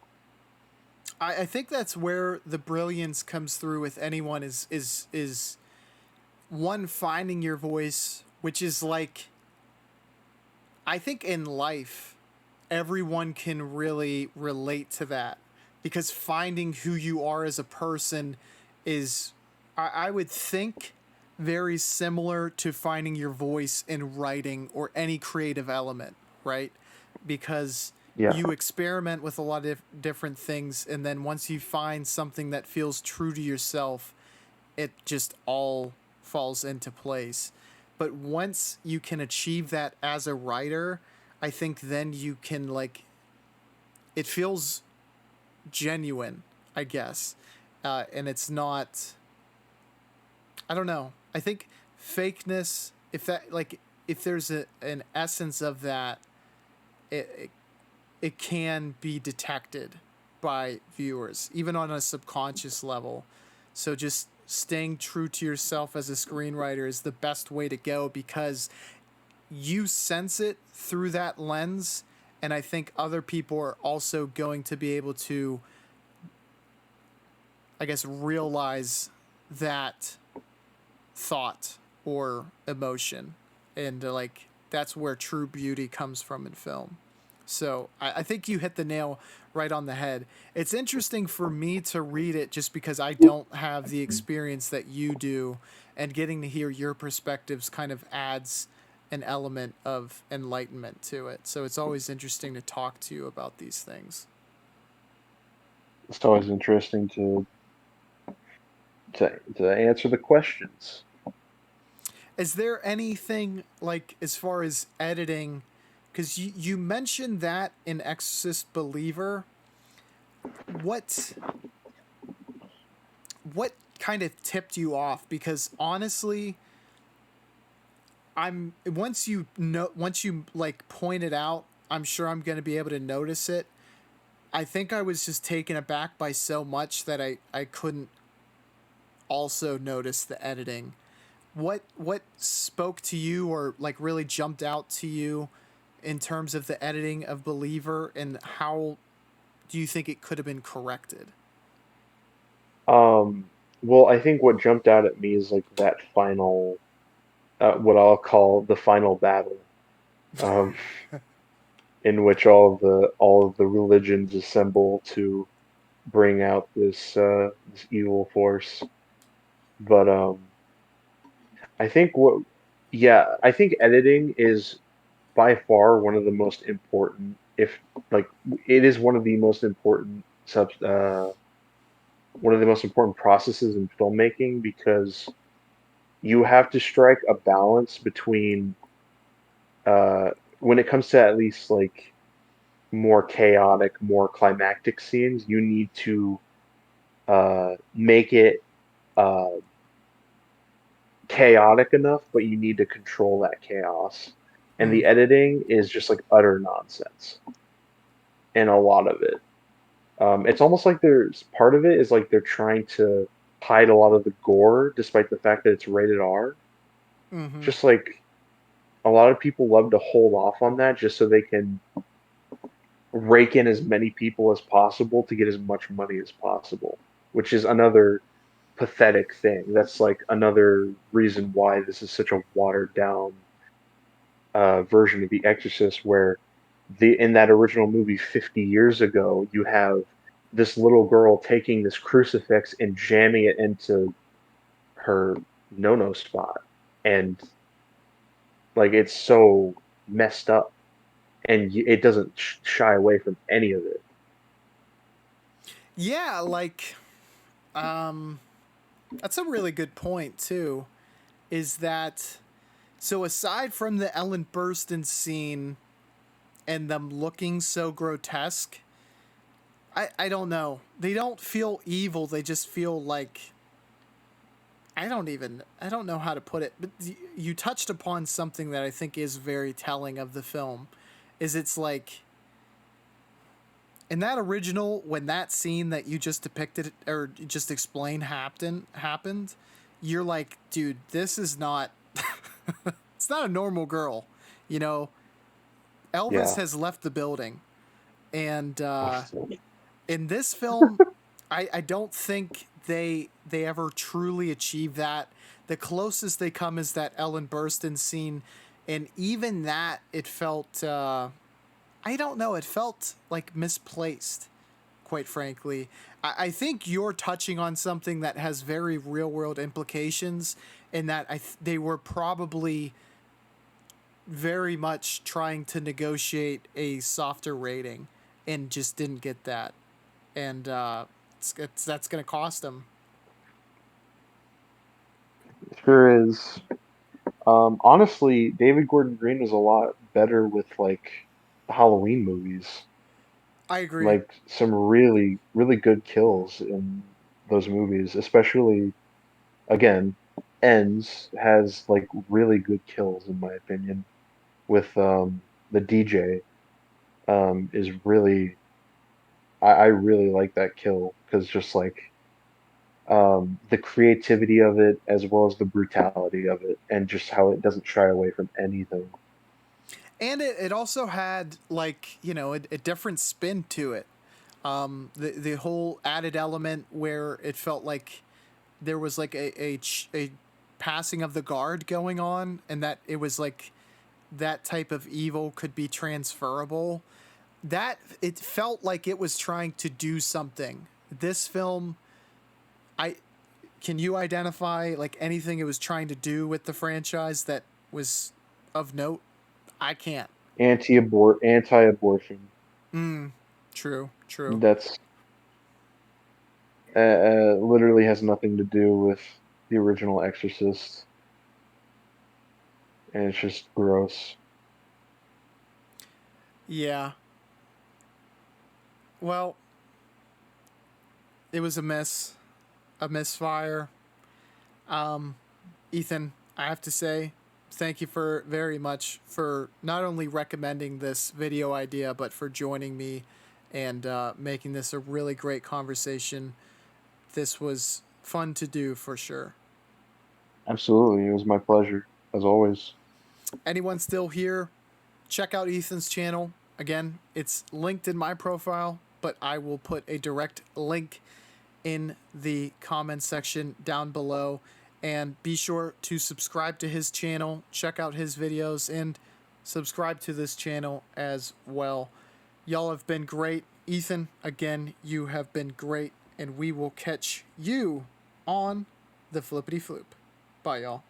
I think that's where the brilliance comes through with anyone is one, finding your voice, which is like, I think in life everyone can really relate to that, because finding who you are as a person is, I would think, very similar to finding your voice in writing or any creative element, right? Because Yeah, you experiment with a lot of different things, and then once you find something that feels true to yourself, it just all falls into place. But once you can achieve that as a writer, I think then you can like, it feels genuine, I guess, and it's not. I don't know. I think fakeness, if that like, if there's an essence of that, it it can be detected by viewers, even on a subconscious level. So just staying true to yourself as a screenwriter is the best way to go, because you sense it through that lens. And I think other people are also going to be able to, I guess, realize that thought or emotion. And like, that's where true beauty comes from in film. So I think you hit the nail right on the head. It's interesting for me to read it just because I don't have the experience that you do, and getting to hear your perspectives kind of adds an element of enlightenment to it. So it's always interesting to talk to you about these things. it's always interesting to answer the questions. Is there anything like, as far as editing, because you mentioned that in Exorcist Believer, what what kind of tipped you off? Because honestly, I'm once you know, once you like point it out, I'm sure I'm going to be able to notice it. I think I was just taken aback by so much that I couldn't also notice the editing. What spoke to you or like really jumped out to you in terms of the editing of Believer, and how do you think it could have been corrected? Um, well, I think what jumped out at me is like that final, what I'll call the final battle, um, in which all of the religions assemble to bring out this evil force. But I think what, yeah, I think editing is by far one of the most important, if like it is one of the most important one of the most important processes in filmmaking, because you have to strike a balance between uh, when it comes to at least like more chaotic, more climactic scenes, you need to make it uh, chaotic enough, but you need to control that chaos. And Mm. the editing is just like utter nonsense in a lot of it. It's almost like there's part of it is like they're trying to. hide a lot of the gore, despite the fact that it's rated R. Mm-hmm. Just like a lot of people love to hold off on that just so they can rake in as many people as possible to get as much money as possible, which is another pathetic thing. That's like another reason why this is such a watered down version of The Exorcist, where the in that original movie 50 years ago, you have this little girl taking this crucifix and jamming it into her no-no spot, and like it's so messed up, and it doesn't shy away from any of it. Yeah, like, um, that's a really good point too. Is that so? Aside from the Ellen Burstyn scene and them looking so grotesque, I don't know. They don't feel evil. They just feel like I don't know how to put it. But you touched upon something that I think is very telling of the film. Is it's like in that original, when that scene that you just depicted or just explained happened, you're like, dude, this is not it's not a normal girl. You know, Elvis Yeah. has left the building. And in this film, I don't think they ever truly achieve that. The closest they come is that Ellen Burstyn scene, and even that it felt I don't know, it felt like misplaced, quite frankly. I think you're touching on something that has very real world implications, in that they were probably very much trying to negotiate a softer rating and just didn't get that. And that's going to cost them. Sure is. Honestly, David Gordon Green was a lot better with like Halloween movies. I agree. Like some really, really good kills in those movies, especially again, Ends has like really good kills in my opinion. With the DJ is really I really like that kill because just like the creativity of it as well as the brutality of it and just how it doesn't shy away from anything. And it also had, like, you know, a different spin to it. The whole added element where it felt like there was like a passing of the guard going on, and that it was like that type of evil could be transferable. That it felt like it was trying to do something. This film, I can you identify like anything it was trying to do with the franchise that was of note? I can't. Anti-abortion. Mm, true, true. That's literally has nothing to do with the original Exorcist, and it's just gross. Yeah. Well, it was a misfire. Um, Ethan, I have to say, thank you for very much for not only recommending this video idea, but for joining me and making this a really great conversation. This was fun to do for sure. Absolutely, it was my pleasure as always. Anyone still here, check out Ethan's channel. Again, it's linked in my profile, but I will put a direct link in the comments section down below. And be sure to subscribe to his channel, check out his videos, and subscribe to this channel as well. Y'all have been great. Ethan, again, you have been great, and we will catch you on the flippity floop. Bye, y'all.